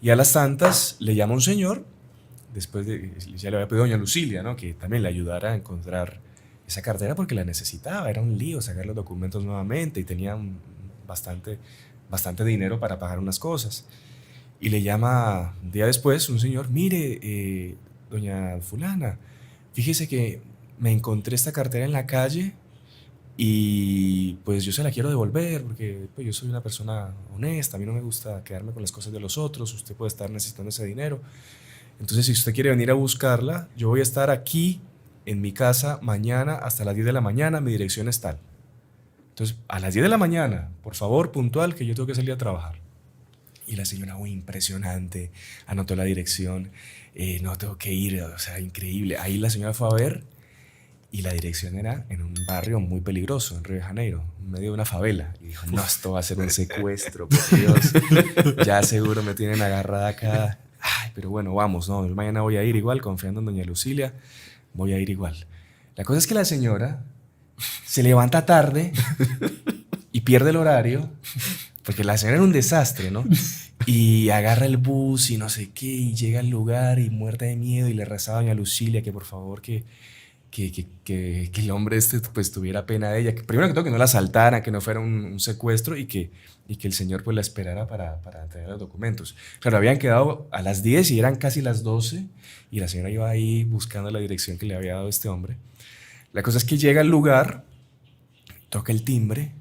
Y a las tantas le llama un señor, después de, ya le había pedido a doña Lucilia, ¿no? Que también le ayudara a encontrar esa cartera porque la necesitaba, era un lío sacar los documentos nuevamente y tenía bastante dinero para pagar unas cosas. Y le llama un día después un señor, mire, doña fulana, fíjese que me encontré esta cartera en la calle y pues yo se la quiero devolver porque pues, yo soy una persona honesta, a mí no me gusta quedarme con las cosas de los otros, usted puede estar necesitando ese dinero. Entonces, si usted quiere venir a buscarla, yo voy a estar aquí en mi casa mañana hasta las 10 de la mañana, mi dirección es tal. Entonces, a las 10 de la mañana, por favor, puntual, que yo tengo que salir a trabajar. Y la señora, uy, impresionante, anotó la dirección, no tengo que ir, o sea, increíble. Ahí la señora fue a ver y la dirección era en un barrio muy peligroso, en Río de Janeiro, en medio de una favela. Y dijo, no, esto va a ser un secuestro, por Dios, ya seguro me tienen agarrada acá. Ay, pero bueno, vamos, no, mañana voy a ir igual, confiando en doña Lucilia, voy a ir igual. La cosa es que la señora se levanta tarde y pierde el horario, porque la señora era un desastre, ¿no? Y agarra el bus y no sé qué, y llega al lugar y muerta de miedo y le rezaba a doña Lucilia que por favor que el hombre pues tuviera pena de ella, que primero que todo que no la asaltara, que no fuera un secuestro y que el señor pues la esperara para entregar los documentos. Claro, habían quedado a las 10 y eran casi las 12 y la señora iba ahí buscando la dirección que le había dado este hombre. La cosa es que llega al lugar, toca el timbre,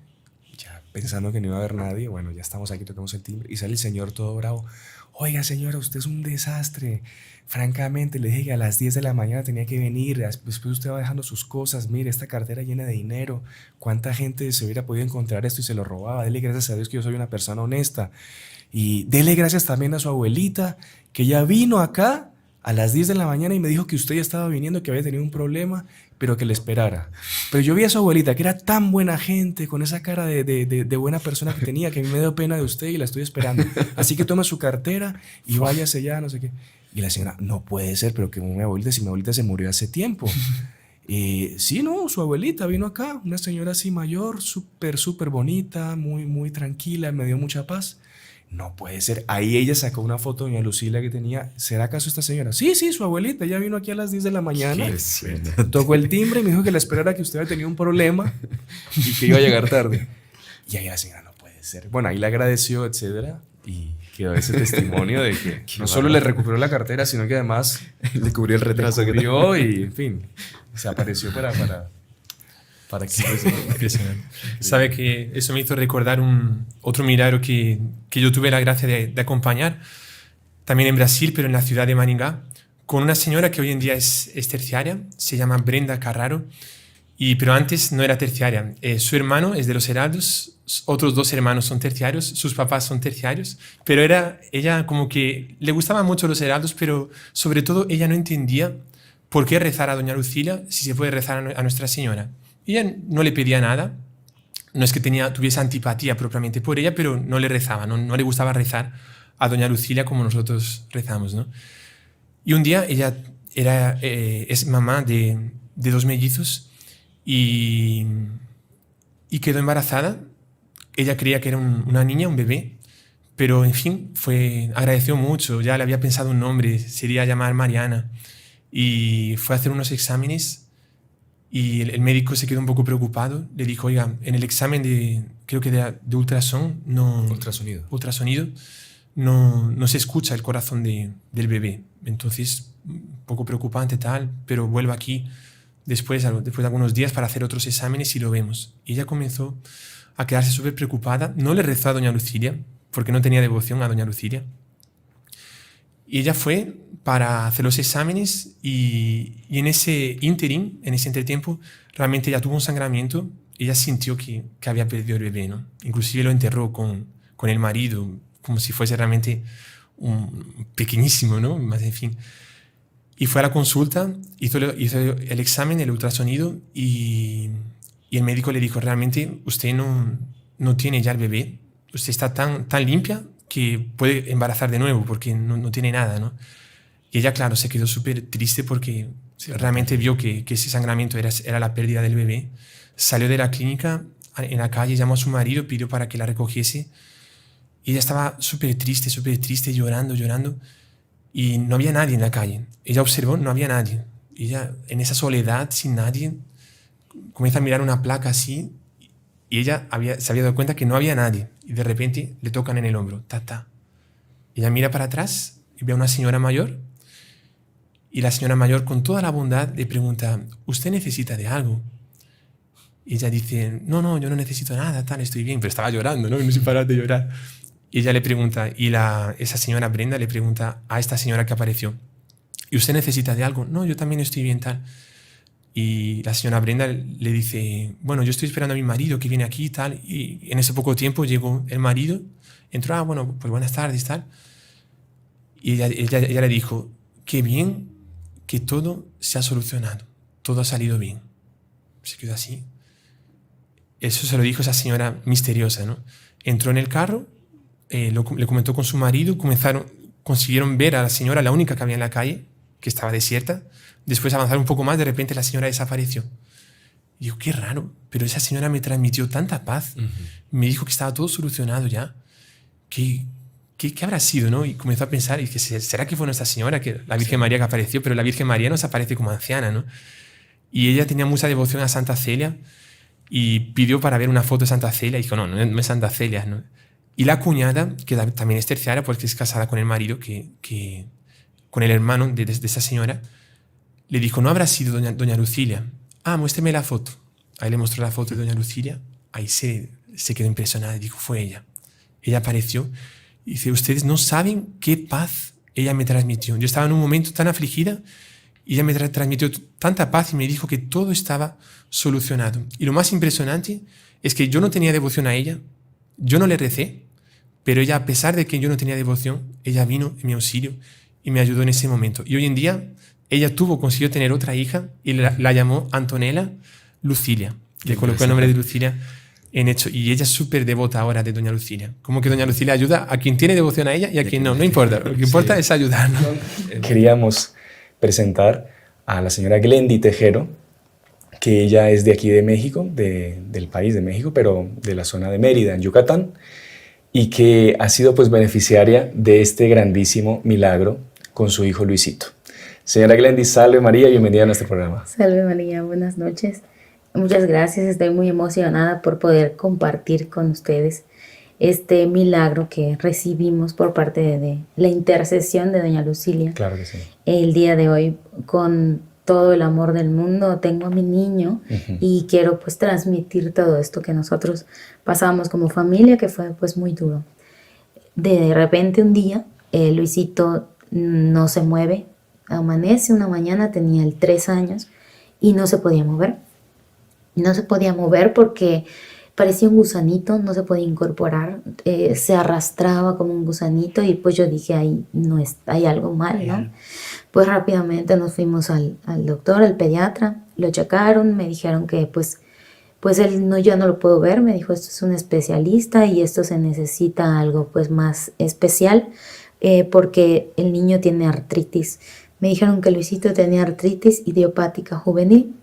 ya pensando que no iba a haber nadie, bueno, ya estamos aquí, tocamos el timbre y sale el señor todo bravo. Oiga señora, usted es un desastre, francamente le dije que a las 10 de la mañana tenía que venir, después usted va dejando sus cosas, mire esta cartera llena de dinero, cuánta gente se hubiera podido encontrar esto y se lo robaba, dele gracias a Dios que yo soy una persona honesta y dele gracias también a su abuelita que ya vino acá a las 10 de la mañana y me dijo que usted ya estaba viniendo, que había tenido un problema, pero que le esperara. Pero yo vi a su abuelita, que era tan buena gente, con esa cara de buena persona que tenía, que a mí me dio pena de usted y la estoy esperando. Así que toma su cartera y váyase ya, no sé qué. Y la señora, no puede ser, pero que mi abuelita, si mi abuelita se murió hace tiempo. Sí, no, su abuelita vino acá, una señora así mayor, súper bonita, muy tranquila, me dio mucha paz. No puede ser. Ahí ella sacó una foto de doña Lucila que tenía. ¿Será acaso esta señora? Sí, su abuelita. Ella vino aquí a las 10 de la mañana. Tocó el timbre y me dijo que la esperara que usted había tenido un problema y que iba a llegar tarde. Y ahí la señora, no puede ser. Bueno, ahí le agradeció, etcétera. Y quedó ese testimonio de que no solo le recuperó la cartera, sino que además Le cubrió el retraso. le cubrió y, en fin, se apareció para que... Impresionante. Sabe que eso me hizo recordar otro milagro que yo tuve la gracia de acompañar, también en Brasil, pero en la ciudad de Maringá, con una señora que hoy en día es terciaria, se llama Brenda Carraro, pero antes no era terciaria. Su hermano es de los Heraldos, otros 2 hermanos son terciarios, sus papás son terciarios, pero ella como que le gustaban mucho los Heraldos, pero sobre todo ella no entendía por qué rezar a Doña Lucía si se puede rezar a Nuestra Señora. Ella no le pedía nada, no es que tuviese antipatía propiamente por ella, pero no le rezaba, no le gustaba rezar a Doña Lucía como nosotros rezamos, ¿no? Y un día ella es mamá de 2 mellizos y quedó embarazada. Ella creía que era una niña, un bebé, pero en fin, agradeció mucho, ya le había pensado un nombre, sería llamar Mariana, y fue a hacer unos exámenes. Y el médico se quedó un poco preocupado. Le dijo, oiga, en el examen de ultrasonido, no se escucha el corazón del bebé. Entonces, un poco preocupante tal, pero vuelvo aquí después de algunos días para hacer otros exámenes y lo vemos. Y ella comenzó a quedarse súper preocupada. No le rezó a Doña Lucía, porque no tenía devoción a Doña Lucía. Y ella fue para hacer los exámenes y en ese ínterin, en ese entretiempo, realmente ella tuvo un sangramiento. Ella sintió que había perdido el bebé, ¿no? Inclusive lo enterró con el marido, como si fuese realmente un pequeñísimo, ¿no? Más en fin. Y fue a la consulta, hizo el examen, el ultrasonido, y el médico le dijo, realmente usted no tiene ya el bebé, usted está tan limpia que puede embarazar de nuevo porque no tiene nada, ¿no? Y ella, claro, se quedó súper triste porque realmente vio que ese sangramiento era la pérdida del bebé. Salió de la clínica en la calle, llamó a su marido, pidió para que la recogiese. Y ella estaba súper triste, llorando. Y no había nadie en la calle. Ella observó, no había nadie. Y ella, en esa soledad, sin nadie, comienza a mirar una placa así. Y ella se había dado cuenta que no había nadie. Y de repente le tocan en el hombro. Ella mira para atrás y ve a una señora mayor. Y la señora mayor, con toda la bondad, le pregunta, ¿usted necesita de algo? Y ella dice, no, yo no necesito nada, estoy bien. Pero estaba llorando, ¿no? No se paraba de llorar. Y ella le pregunta, esa señora Brenda le pregunta a esta señora que apareció, ¿y usted necesita de algo? No, yo también estoy bien, tal. Y la señora Brenda le dice, bueno, yo estoy esperando a mi marido que viene aquí, tal. Y en ese poco tiempo llegó el marido, entró, bueno, pues buenas tardes, tal. Y ella le dijo, qué bien que todo se ha solucionado, todo ha salido bien. Se quedó así. Eso se lo dijo esa señora misteriosa, ¿no? Entró en el carro, le comentó con su marido, consiguieron ver a la señora, la única que había en la calle, que estaba desierta. Después avanzaron un poco más, de repente la señora desapareció. Y digo, qué raro, pero esa señora me transmitió tanta paz. Me dijo que estaba todo solucionado ya. ¿Qué habrá sido, no? Y comenzó a pensar, y que ¿será que fue Nuestra Señora, que la Virgen María que apareció? Pero la Virgen María nos aparece como anciana, ¿no? Y ella tenía mucha devoción a Santa Celia y pidió para ver una foto de Santa Celia y dijo, no es Santa Celia, ¿no? Y la cuñada, que también es terciaria porque es casada con el marido, con el hermano de esa señora, le dijo, ¿no habrá sido doña Lucía? Muéstreme la foto. Ahí le mostró la foto de doña Lucía. Ahí se quedó impresionada y dijo, fue ella. Ella apareció y dice, ustedes no saben qué paz ella me transmitió. Yo estaba en un momento tan afligida y ella me transmitió tanta paz y me dijo que todo estaba solucionado. Y lo más impresionante es que yo no tenía devoción a ella, yo no le recé, pero ella, a pesar de que yo no tenía devoción, ella vino en mi auxilio y me ayudó en ese momento. Y hoy en día ella consiguió tener otra hija y la llamó Antonella Lucilia. Le colocó el nombre de Lucilia en hecho. Y ella es súper devota ahora de doña Lucilia. Como que doña Lucilia ayuda a quien tiene devoción a ella y a quien no importa. Lo que importa es ayudar, ¿no? Queríamos presentar a la señora Glendy Tejero, que ella es de aquí de México, del país de México, pero de la zona de Mérida, en Yucatán, y que ha sido pues beneficiaria de este grandísimo milagro con su hijo Luisito. Señora Glendy, salve María, bienvenida a nuestro programa. Salve María, buenas noches. Muchas gracias, estoy muy emocionada por poder compartir con ustedes este milagro que recibimos por parte de la intercesión de doña Lucilia. Claro que sí. El día de hoy, con todo el amor del mundo, tengo a mi niño y quiero pues transmitir todo esto que nosotros pasamos como familia, que fue pues muy duro. De repente un día, Luisito no se mueve, amanece una mañana, tenía él 3 años y no se podía mover. No se podía mover porque parecía un gusanito, no se podía incorporar, se arrastraba como un gusanito y pues yo dije, ahí no es, hay algo mal, ¿no? Pues rápidamente nos fuimos al doctor, al pediatra, lo checaron, me dijeron que pues él no, yo no lo puedo ver, me dijo, esto es un especialista y esto se necesita algo pues más especial porque el niño tiene artritis. Me dijeron que Luisito tenía artritis idiopática juvenil.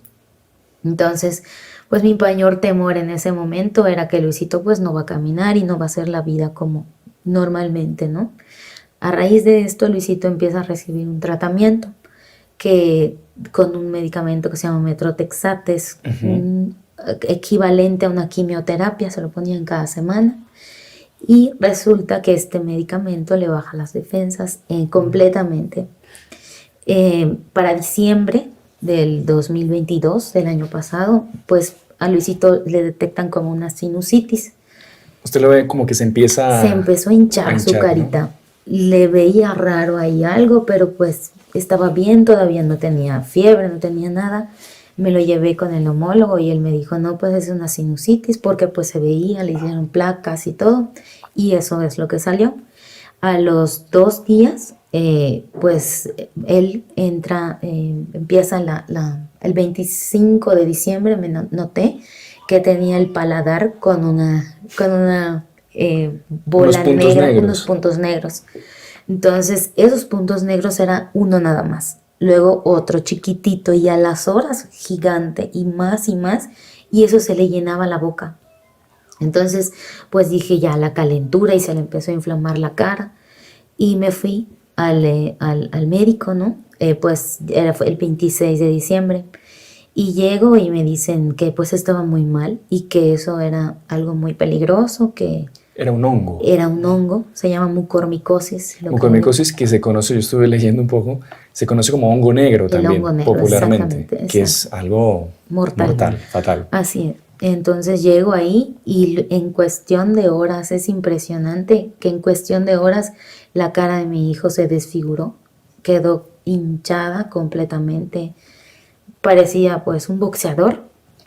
Entonces, pues mi mayor temor en ese momento era que Luisito pues no va a caminar y no va a hacer la vida como normalmente, ¿no? A raíz de esto, Luisito empieza a recibir un tratamiento que con un medicamento que se llama Metrotexate, es equivalente a una quimioterapia, se lo ponían cada semana. Y resulta que este medicamento le baja las defensas completamente. Para diciembre del 2022, del año pasado, pues a Luisito le detectan como una sinusitis. Usted lo ve como que se empezó a hinchar su carita, ¿no? Le veía raro ahí algo, pero pues estaba bien, todavía no tenía fiebre, no tenía nada. Me lo llevé con el neumólogo y él me dijo, no, pues es una sinusitis, porque pues se veía, le hicieron placas y todo, y eso es lo que salió. A los 2 días, pues él entra, empieza el 25 de diciembre, me noté que tenía el paladar con una bola negra, unos puntos negros. Entonces, esos puntos negros era uno nada más. Luego otro chiquitito y a las horas gigante y más, y eso se le llenaba la boca. Entonces, pues dije ya la calentura y se le empezó a inflamar la cara y me fui al médico, ¿no? Pues fue el 26 de diciembre y llego y me dicen que pues estaba muy mal y que eso era algo muy peligroso, que era un hongo. Era un hongo, se llama mucormicosis. Mucormicosis que se conoce, yo estuve leyendo un poco, se conoce como hongo negro también, hongo negro, popularmente, que es algo mortal, fatal. Así es. Entonces llego ahí y en cuestión de horas, es impresionante que en cuestión de horas la cara de mi hijo se desfiguró, quedó hinchada completamente, parecía pues un boxeador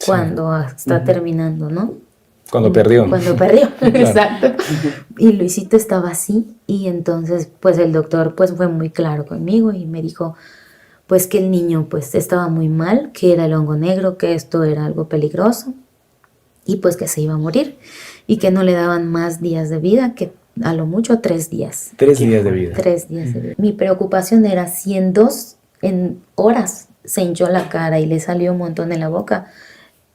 cuando está terminando, ¿no? Cuando perdió. Cuando perdió, exacto. Y Luisito estaba así y entonces pues el doctor pues fue muy claro conmigo y me dijo pues que el niño pues estaba muy mal, que era el hongo negro, que esto era algo peligroso y pues que se iba a morir y que no le daban más días de vida, que a lo mucho 3 días. 3 días de vida. 3 días de vida. Mi preocupación era si en horas se hinchó la cara y le salió un montón en la boca,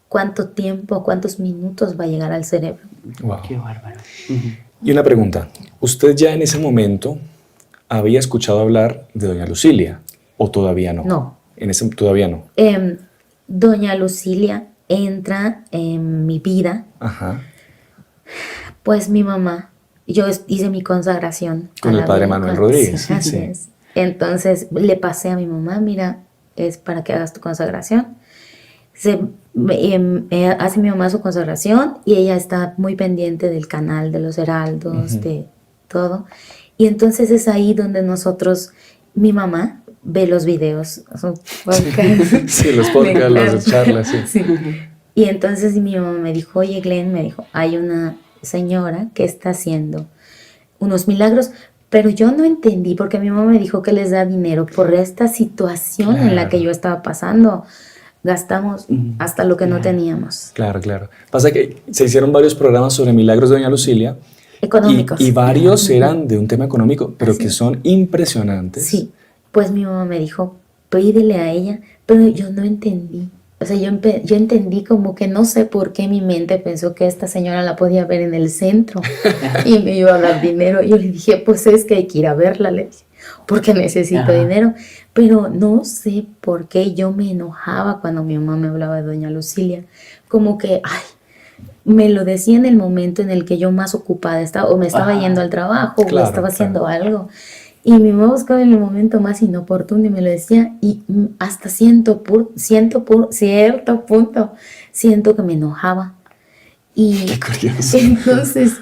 ¿cuánto tiempo, cuántos minutos va a llegar al cerebro? Wow. Qué bárbaro. Y una pregunta, ¿usted ya en ese momento había escuchado hablar de doña Lucilia o todavía no? No. Todavía no. Doña Lucilia entra en mi vida. Ajá. Pues mi mamá, yo hice mi consagración. Con el padre Manuel Rodríguez. Sí, así es. Entonces le pasé a mi mamá, mira, es para que hagas tu consagración. Hace mi mamá su consagración y ella está muy pendiente del canal de los heraldos, de todo. Y entonces es ahí donde mi mamá ve los videos. Sí, los podcasts, las charlas, sí. Y entonces mi mamá me dijo, oye Glenn, me dijo, hay una señora que está haciendo unos milagros, pero yo no entendí porque mi mamá me dijo que les da dinero por esta situación en la que yo estaba pasando. Gastamos hasta lo que no teníamos. Claro. Pasa que se hicieron varios programas sobre milagros de doña Lucilia. Económicos. Y varios eran de un tema económico, pero que son impresionantes. Sí, pues mi mamá me dijo, pídele a ella, pero yo no entendí. O sea, yo entendí como que no sé por qué mi mente pensó que esta señora la podía ver en el centro y me iba a dar dinero. Yo le dije, pues es que hay que ir a verla, le dije, porque necesito dinero. Pero no sé por qué yo me enojaba cuando mi mamá me hablaba de doña Lucilia. Como que, me lo decía en el momento en el que yo más ocupada estaba, o me estaba yendo al trabajo, o estaba haciendo algo. Y mi mamá buscaba en el momento más inoportuno y me lo decía, y hasta cierto punto, siento que me enojaba. Y Qué curioso. entonces,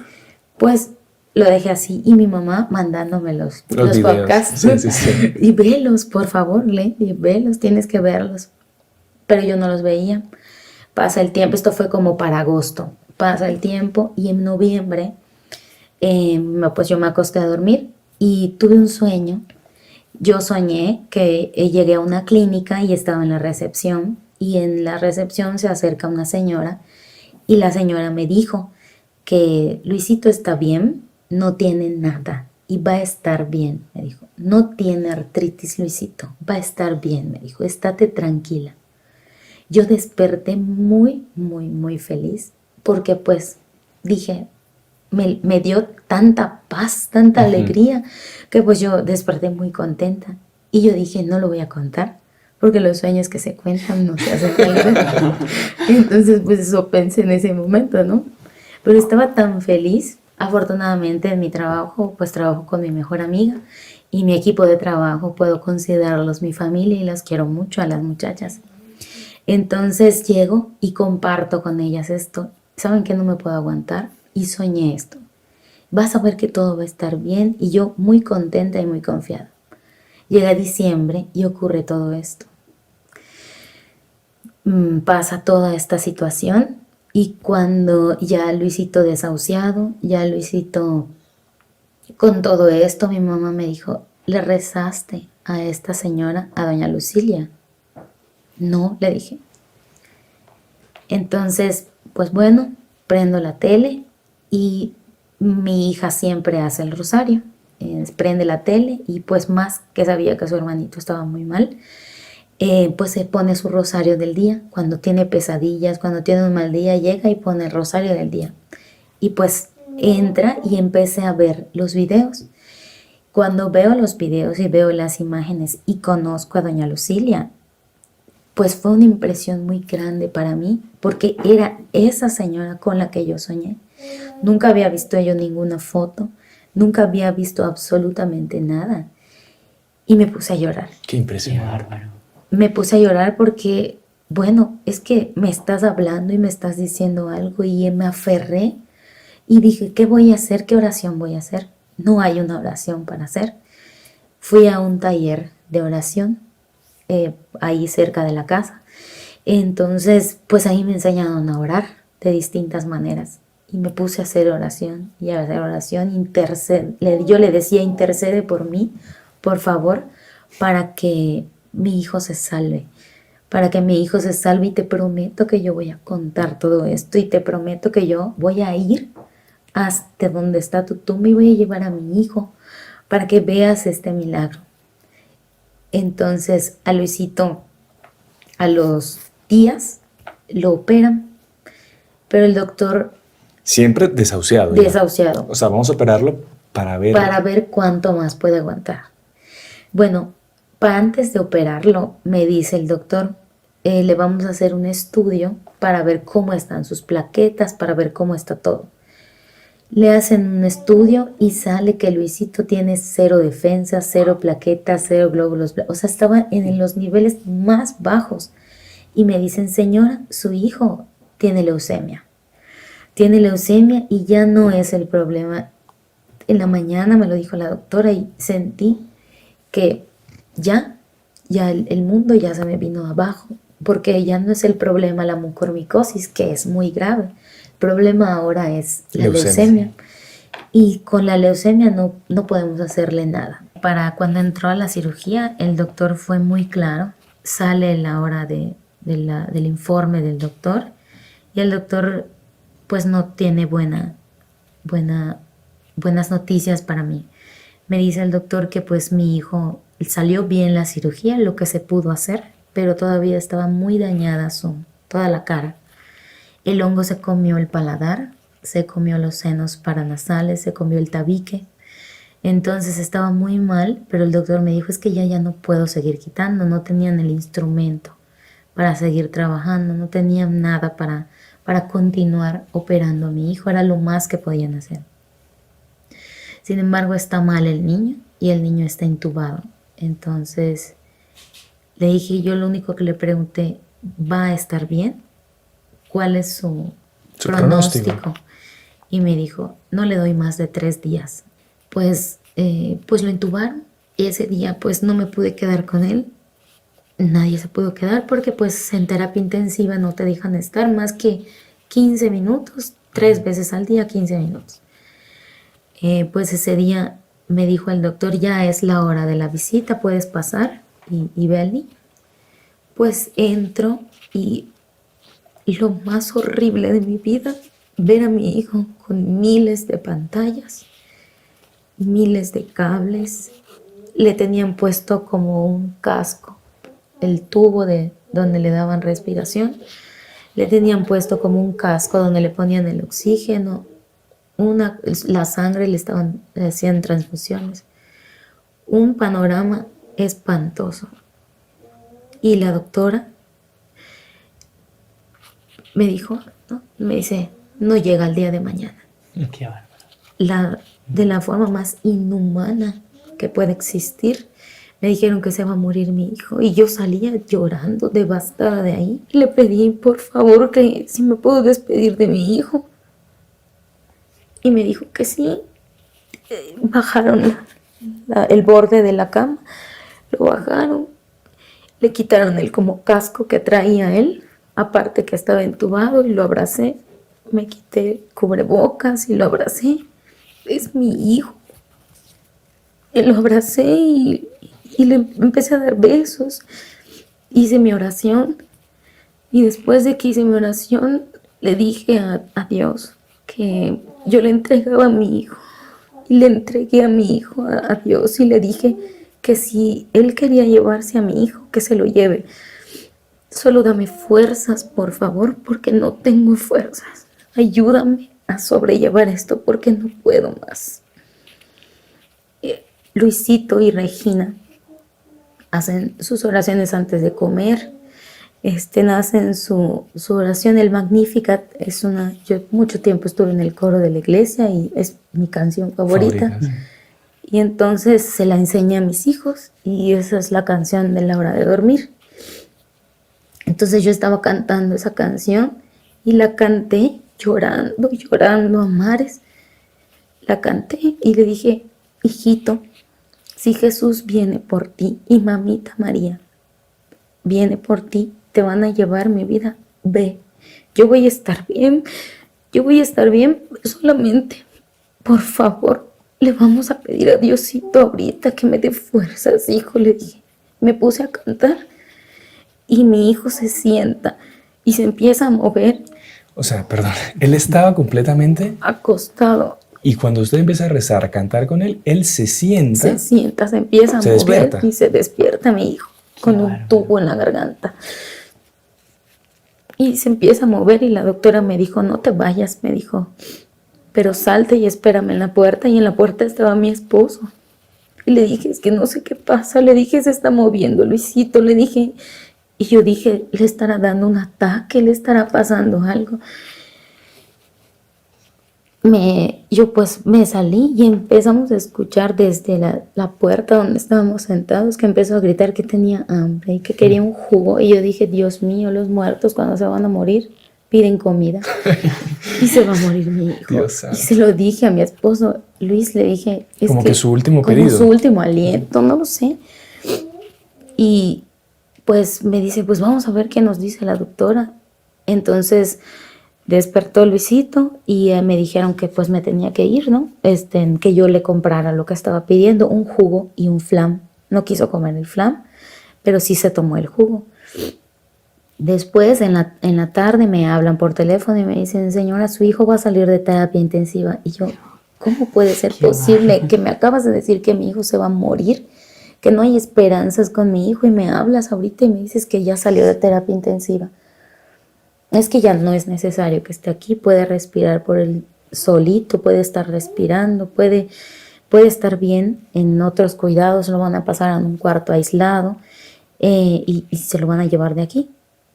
pues lo dejé así, y mi mamá mandándome los videos. podcasts. Sí. Y velos, por favor, Lendy, velos, tienes que verlos. Pero yo no los veía. Pasa el tiempo, esto fue como para agosto. Pasa el tiempo y en noviembre, pues yo me acosté a dormir y tuve un sueño. Yo soñé que llegué a una clínica y estaba en la recepción, y en la recepción se acerca una señora y la señora me dijo que Luisito está bien, no tiene nada y va a estar bien, me dijo. No tiene artritis, Luisito, va a estar bien, me dijo, estate tranquila. Yo desperté muy, muy, muy feliz porque pues dije, me dio tanta paz, tanta alegría, que pues yo desperté muy contenta. Y yo dije, no lo voy a contar, porque los sueños que se cuentan no se hacen realidad. Entonces pues eso pensé en ese momento, ¿no? Pero estaba tan feliz. Afortunadamente en mi trabajo, pues trabajo con mi mejor amiga, y mi equipo de trabajo puedo considerarlos mi familia y las quiero mucho a las muchachas. Entonces llego y comparto con ellas esto. ¿Saben que no me puedo aguantar? Y soñé esto. Vas a ver que todo va a estar bien, y yo muy contenta y muy confiada. Llega diciembre y ocurre todo esto. Pasa toda esta situación, y cuando ya Luisito desahuciado, ya Luisito con todo esto, mi mamá me dijo, ¿le rezaste a esta señora, a doña Lucilia? No, le dije. Entonces, pues bueno, prendo la tele y mi hija siempre hace el rosario. Prende la tele y pues más que sabía que su hermanito estaba muy mal, pues se pone su rosario del día. Cuando tiene pesadillas, cuando tiene un mal día, llega y pone el rosario del día. Y pues entra y empecé a ver los videos. Cuando veo los videos y veo las imágenes y conozco a doña Lucilia, pues fue una impresión muy grande para mí, porque era esa señora con la que yo soñé. Nunca había visto yo ninguna foto, nunca había visto absolutamente nada. Y me puse a llorar. Qué impresión. Qué bárbaro. Me puse a llorar porque, bueno, es que me estás hablando y me estás diciendo algo, y me aferré y dije, ¿qué voy a hacer? ¿Qué oración voy a hacer? No hay una oración para hacer. Fui a un taller de oración ahí cerca de la casa. Entonces, pues ahí me enseñaron a orar de distintas maneras. Y me puse a hacer oración y a hacer oración. Yo le decía, intercede por mí, por favor, para que mi hijo se salve. Para que mi hijo se salve, y te prometo que yo voy a contar todo esto, y te prometo que yo voy a ir hasta donde está tu tumba y voy a llevar a mi hijo para que veas este milagro. Entonces a Luisito, a los días, lo operan, pero el doctor... Siempre desahuciado. Desahuciado. O sea, vamos a operarlo para ver... Para ver cuánto más puede aguantar. Bueno, antes de operarlo, me dice el doctor, le vamos a hacer un estudio para ver cómo están sus plaquetas, para ver cómo está todo. Le hacen un estudio y sale que Luisito tiene 0 defensas, 0 plaquetas, 0 glóbulos blancos. O sea, estaba en los niveles más bajos. Y me dicen, señora, su hijo tiene leucemia. Tiene leucemia y ya no es el problema. En la mañana me lo dijo la doctora y sentí que ya el mundo ya se me vino abajo, porque ya no es el problema la mucormicosis, que es muy grave. El problema ahora es la leucemia. Y con la leucemia no podemos hacerle nada. Para cuando entró a la cirugía, el doctor fue muy claro. Sale la hora del informe del doctor, y el doctor pues no tiene buenas noticias para mí. Me dice el doctor que pues mi hijo salió bien la cirugía, lo que se pudo hacer, pero todavía estaba muy dañada toda la cara. El hongo se comió el paladar, se comió los senos paranasales, se comió el tabique. Entonces estaba muy mal, pero el doctor me dijo, es que ya no puedo seguir quitando. No tenían el instrumento para seguir trabajando, no tenían nada para para continuar operando a mi hijo. Era lo más que podían hacer. Sin embargo, está mal el niño y el niño está intubado. Entonces le dije, yo lo único que le pregunté, ¿va a estar bien? ¿Cuál es su pronóstico? Y me dijo, no le doy más de 3 días. Pues lo intubaron y ese día pues no me pude quedar con él. Nadie se pudo quedar porque pues en terapia intensiva no te dejan estar más que 15 minutos, 3 veces al día, 15 minutos. Pues ese día me dijo el doctor, ya es la hora de la visita, puedes pasar y ve al niño. Pues entro y lo más horrible de mi vida, ver a mi hijo con miles de pantallas, miles de cables. Le tenían puesto como un casco, el tubo de donde le daban respiración. Le tenían puesto como un casco donde le ponían el oxígeno. La sangre le hacían transfusiones. Un panorama espantoso. Y la doctora me dijo, ¿no? Me dice, no llega el día de mañana. Qué bárbaro. De la forma más inhumana que puede existir, me dijeron que se va a morir mi hijo. Y yo salía llorando, devastada de ahí. Le pedí, por favor, que si me puedo despedir de mi hijo. Y me dijo que sí. Bajaron el borde de la cama, lo bajaron, le quitaron el como casco que traía él, aparte que estaba entubado, y lo abracé. Me quité el cubrebocas y lo abracé. Es mi hijo. Y lo abracé y le empecé a dar besos. Hice mi oración. Y después de que hice mi oración, le dije a Dios que yo le entregaba a mi hijo. Y le entregué a mi hijo a Dios y le dije que si Él quería llevarse a mi hijo, que se lo lleve. Solo dame fuerzas, por favor, porque no tengo fuerzas. Ayúdame a sobrellevar esto porque no puedo más. Luisito y Regina hacen sus oraciones antes de comer. Hacen su oración, el Magnificat. Yo mucho tiempo estuve en el coro de la iglesia y es mi canción favorita. Y entonces se la enseñé a mis hijos y esa es la canción de la hora de dormir. Entonces yo estaba cantando esa canción y la canté llorando a mares. La canté y le dije, hijito, si Jesús viene por ti y mamita María viene por ti, te van a llevar mi vida, ve, yo voy a estar bien, solamente, por favor, le vamos a pedir a Diosito ahorita que me dé fuerzas, hijo, le dije. Me puse a cantar y mi hijo se sienta y se empieza a mover. O sea, perdón, él estaba completamente acostado. Y cuando usted empieza a rezar, a cantar con él, él se sienta. Se empieza a mover despierta. Y se despierta mi hijo con un tubo en la garganta. Y se empieza a mover y la doctora me dijo, no te vayas, me dijo, pero salte y espérame en la puerta. Y en la puerta estaba mi esposo. Y le dije, es que no sé qué pasa. Le dije, se está moviendo Luisito. Le dije, y yo dije, le estará dando un ataque, le estará pasando algo. Yo pues me salí y empezamos a escuchar desde la puerta donde estábamos sentados que empezó a gritar que tenía hambre y que quería un jugo. Y yo dije, Dios mío, los muertos cuando se van a morir piden comida y se va a morir mi hijo. Y se lo dije a mi esposo, Luis, le dije, es como que su último pedido. Como su último aliento, no lo sé. Y pues me dice, pues vamos a ver qué nos dice la doctora. Entonces despertó Luisito y me dijeron que pues me tenía que ir, ¿no? Que yo le comprara lo que estaba pidiendo, un jugo y un flan. No quiso comer el flan, pero sí se tomó el jugo. Después, en la tarde, me hablan por teléfono y me dicen, señora, su hijo va a salir de terapia intensiva. Y yo, ¿cómo puede ser posible que me acabas de decir que mi hijo se va a morir? Que no hay esperanzas con mi hijo y me hablas ahorita y me dices que ya salió de terapia intensiva. Es que ya no es necesario que esté aquí, puede respirar por él solito, puede estar respirando, puede estar bien en otros cuidados, lo van a pasar a un cuarto aislado y se lo van a llevar de aquí.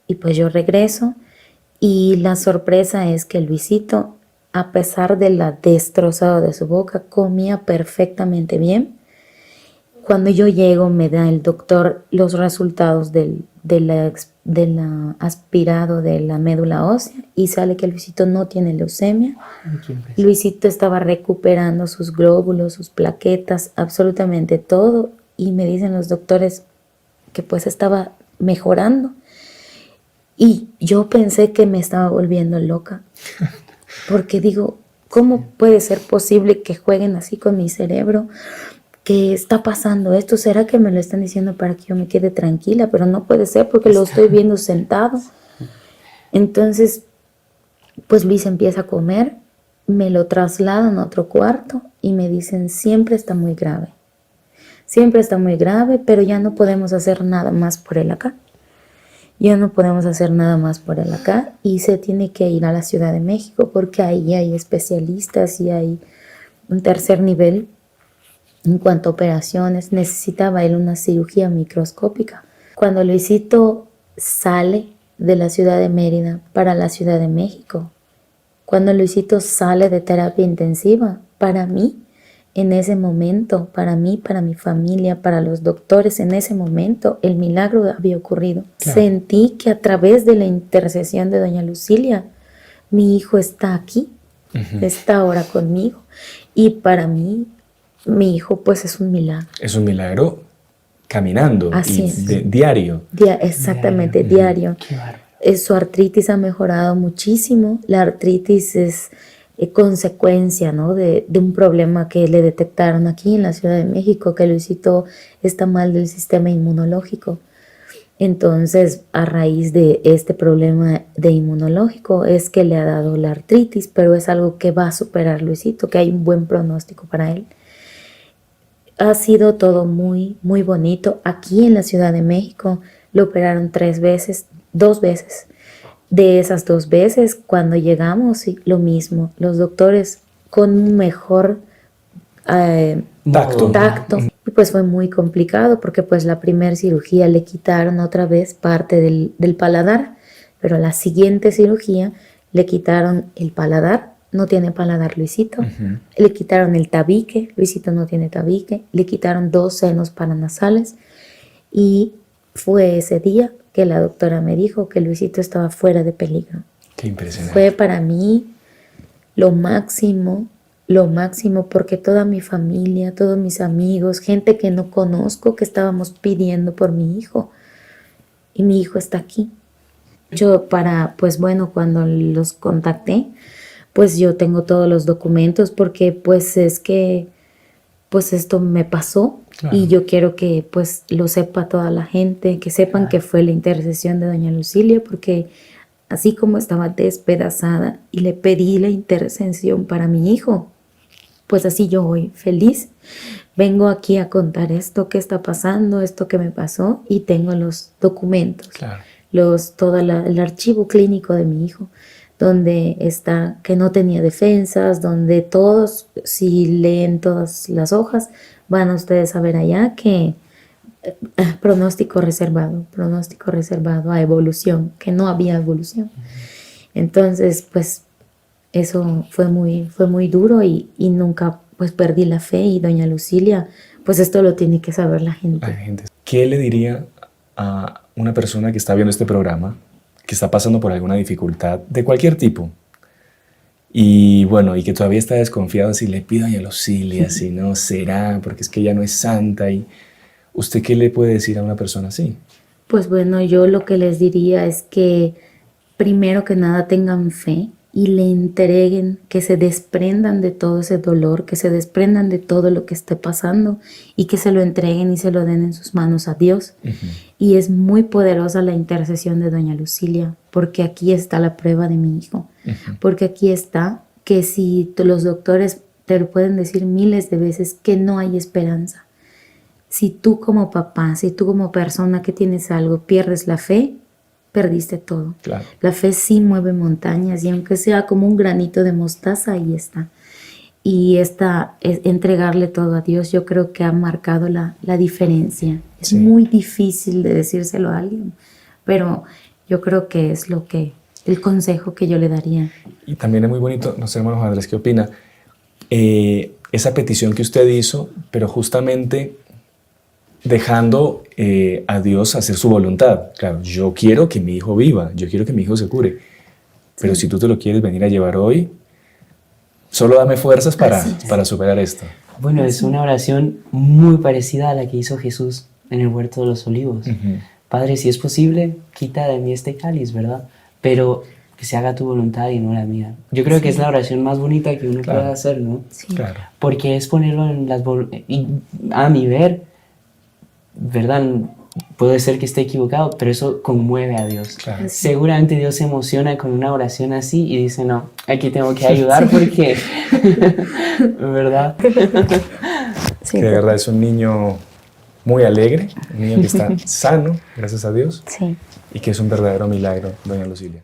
Y pues yo regreso Y la sorpresa es que Luisito, a pesar de la destrozada de su boca, comía perfectamente bien. Cuando yo llego, me da el doctor los resultados de la aspirado de la médula ósea y sale que Luisito no tiene leucemia. Luisito estaba recuperando sus glóbulos, sus plaquetas, absolutamente todo. Y me dicen los doctores que pues estaba mejorando. Y yo pensé que me estaba volviendo loca. Porque digo, ¿cómo puede ser posible que jueguen así con mi cerebro? ¿Qué está pasando esto? ¿Será que me lo están diciendo para que yo me quede tranquila? Pero no puede ser porque lo estoy viendo sentado. Entonces, pues Luis empieza a comer, me lo trasladan a otro cuarto y me dicen, siempre está muy grave. Siempre está muy grave, pero ya no podemos hacer nada más por él acá. Ya no podemos hacer nada más por él acá y se tiene que ir a la Ciudad de México porque ahí hay especialistas y hay un tercer nivel. En cuanto a operaciones, necesitaba él una cirugía microscópica. Cuando Luisito sale de la ciudad de Mérida para la Ciudad de México, cuando Luisito sale de terapia intensiva, para mí, en ese momento, para mí, para mi familia, para los doctores, en ese momento, el milagro había ocurrido. Claro. Sentí que a través de la intercesión de doña Lucilia, mi hijo está aquí, está ahora conmigo. Y para mí, mi hijo pues es un milagro. Es un milagro caminando. Así y es. Diario. Exactamente, diario. Su artritis ha mejorado muchísimo. La artritis es consecuencia, ¿no? de un problema que le detectaron aquí en la Ciudad de México, que Luisito está mal del sistema inmunológico. Entonces, a raíz de este problema de inmunológico es que le ha dado la artritis, pero es algo que va a superar Luisito, que hay un buen pronóstico para él. Ha sido todo muy, muy bonito. Aquí en la Ciudad de México lo operaron 2 veces. De esas 2 veces, cuando llegamos, lo mismo. Los doctores con un mejor tacto. Y pues fue muy complicado porque pues la primera cirugía le quitaron otra vez parte del paladar, pero la siguiente cirugía le quitaron el paladar. No tiene paladar Luisito. Le quitaron el tabique. Luisito no tiene tabique. Le quitaron 2 senos paranasales. Y fue ese día que la doctora me dijo que Luisito estaba fuera de peligro. Qué impresionante. Fue para mí lo máximo, porque toda mi familia, todos mis amigos, gente que no conozco, que estábamos pidiendo por mi hijo. Y mi hijo está aquí. Yo cuando los contacté, pues yo tengo todos los documentos porque pues es que pues esto me pasó. Claro. Y yo quiero que pues lo sepa toda la gente, que sepan que fue la intercesión de doña Lucilia, porque así como estaba despedazada y le pedí la intercesión para mi hijo, pues así yo voy feliz. Vengo aquí a contar esto que está pasando, esto que me pasó y tengo los documentos, claro. Todo el archivo clínico de mi hijo, donde está que no tenía defensas, donde todos, si leen todas las hojas, van a ustedes a ver allá que pronóstico reservado a evolución, que no había evolución. Entonces, pues eso fue muy duro y nunca pues perdí la fe y doña Lucilia, pues esto lo tiene que saber la gente. ¿Qué le diría a una persona que está viendo este programa, que está pasando por alguna dificultad de cualquier tipo? Y bueno, y que todavía está desconfiado si le pido a doña Lucilia, si no será, porque es que ella no es santa. ¿Y usted qué le puede decir a una persona así? Pues bueno, yo lo que les diría es que primero que nada tengan fe y le entreguen, que se desprendan de todo ese dolor, que se desprendan de todo lo que esté pasando y que se lo entreguen y se lo den en sus manos a Dios. Y es muy poderosa la intercesión de doña Lucilia, porque aquí está la prueba de mi hijo, porque aquí está que si los doctores te lo pueden decir miles de veces que no hay esperanza. Si tú como papá, si tú como persona que tienes algo pierdes la fe, perdiste todo. Claro. La fe sí mueve montañas y aunque sea como un granito de mostaza, ahí está. Y entregarle todo a Dios, yo creo que ha marcado la diferencia. Es muy difícil de decírselo a alguien, pero yo creo que es lo que el consejo que yo le daría. Y también es muy bonito, no sé, hermano Andrés, ¿qué opina? Esa petición que usted hizo, pero justamente dejando a Dios hacer su voluntad. Claro, yo quiero que mi hijo viva, yo quiero que mi hijo se cure, pero si tú te lo quieres venir a llevar hoy, solo dame fuerzas para superar esto. Bueno, es una oración muy parecida a la que hizo Jesús en el huerto de los olivos. Padre, si es posible, quita de mí este cáliz, ¿verdad? Pero que se haga tu voluntad y no la mía. Yo creo que es la oración más bonita que uno puede hacer, ¿no? Sí. Claro. Porque es ponerlo en las... Y a mi ver, ¿verdad? Puede ser que esté equivocado, pero eso conmueve a Dios. Claro. Seguramente Dios se emociona con una oración así y dice, no, aquí tengo que ayudar porque... ¿Verdad? Sí, Que de verdad es un niño muy alegre, un niño que está sano, gracias a Dios, sí. y que es un verdadero milagro, doña Lucilia.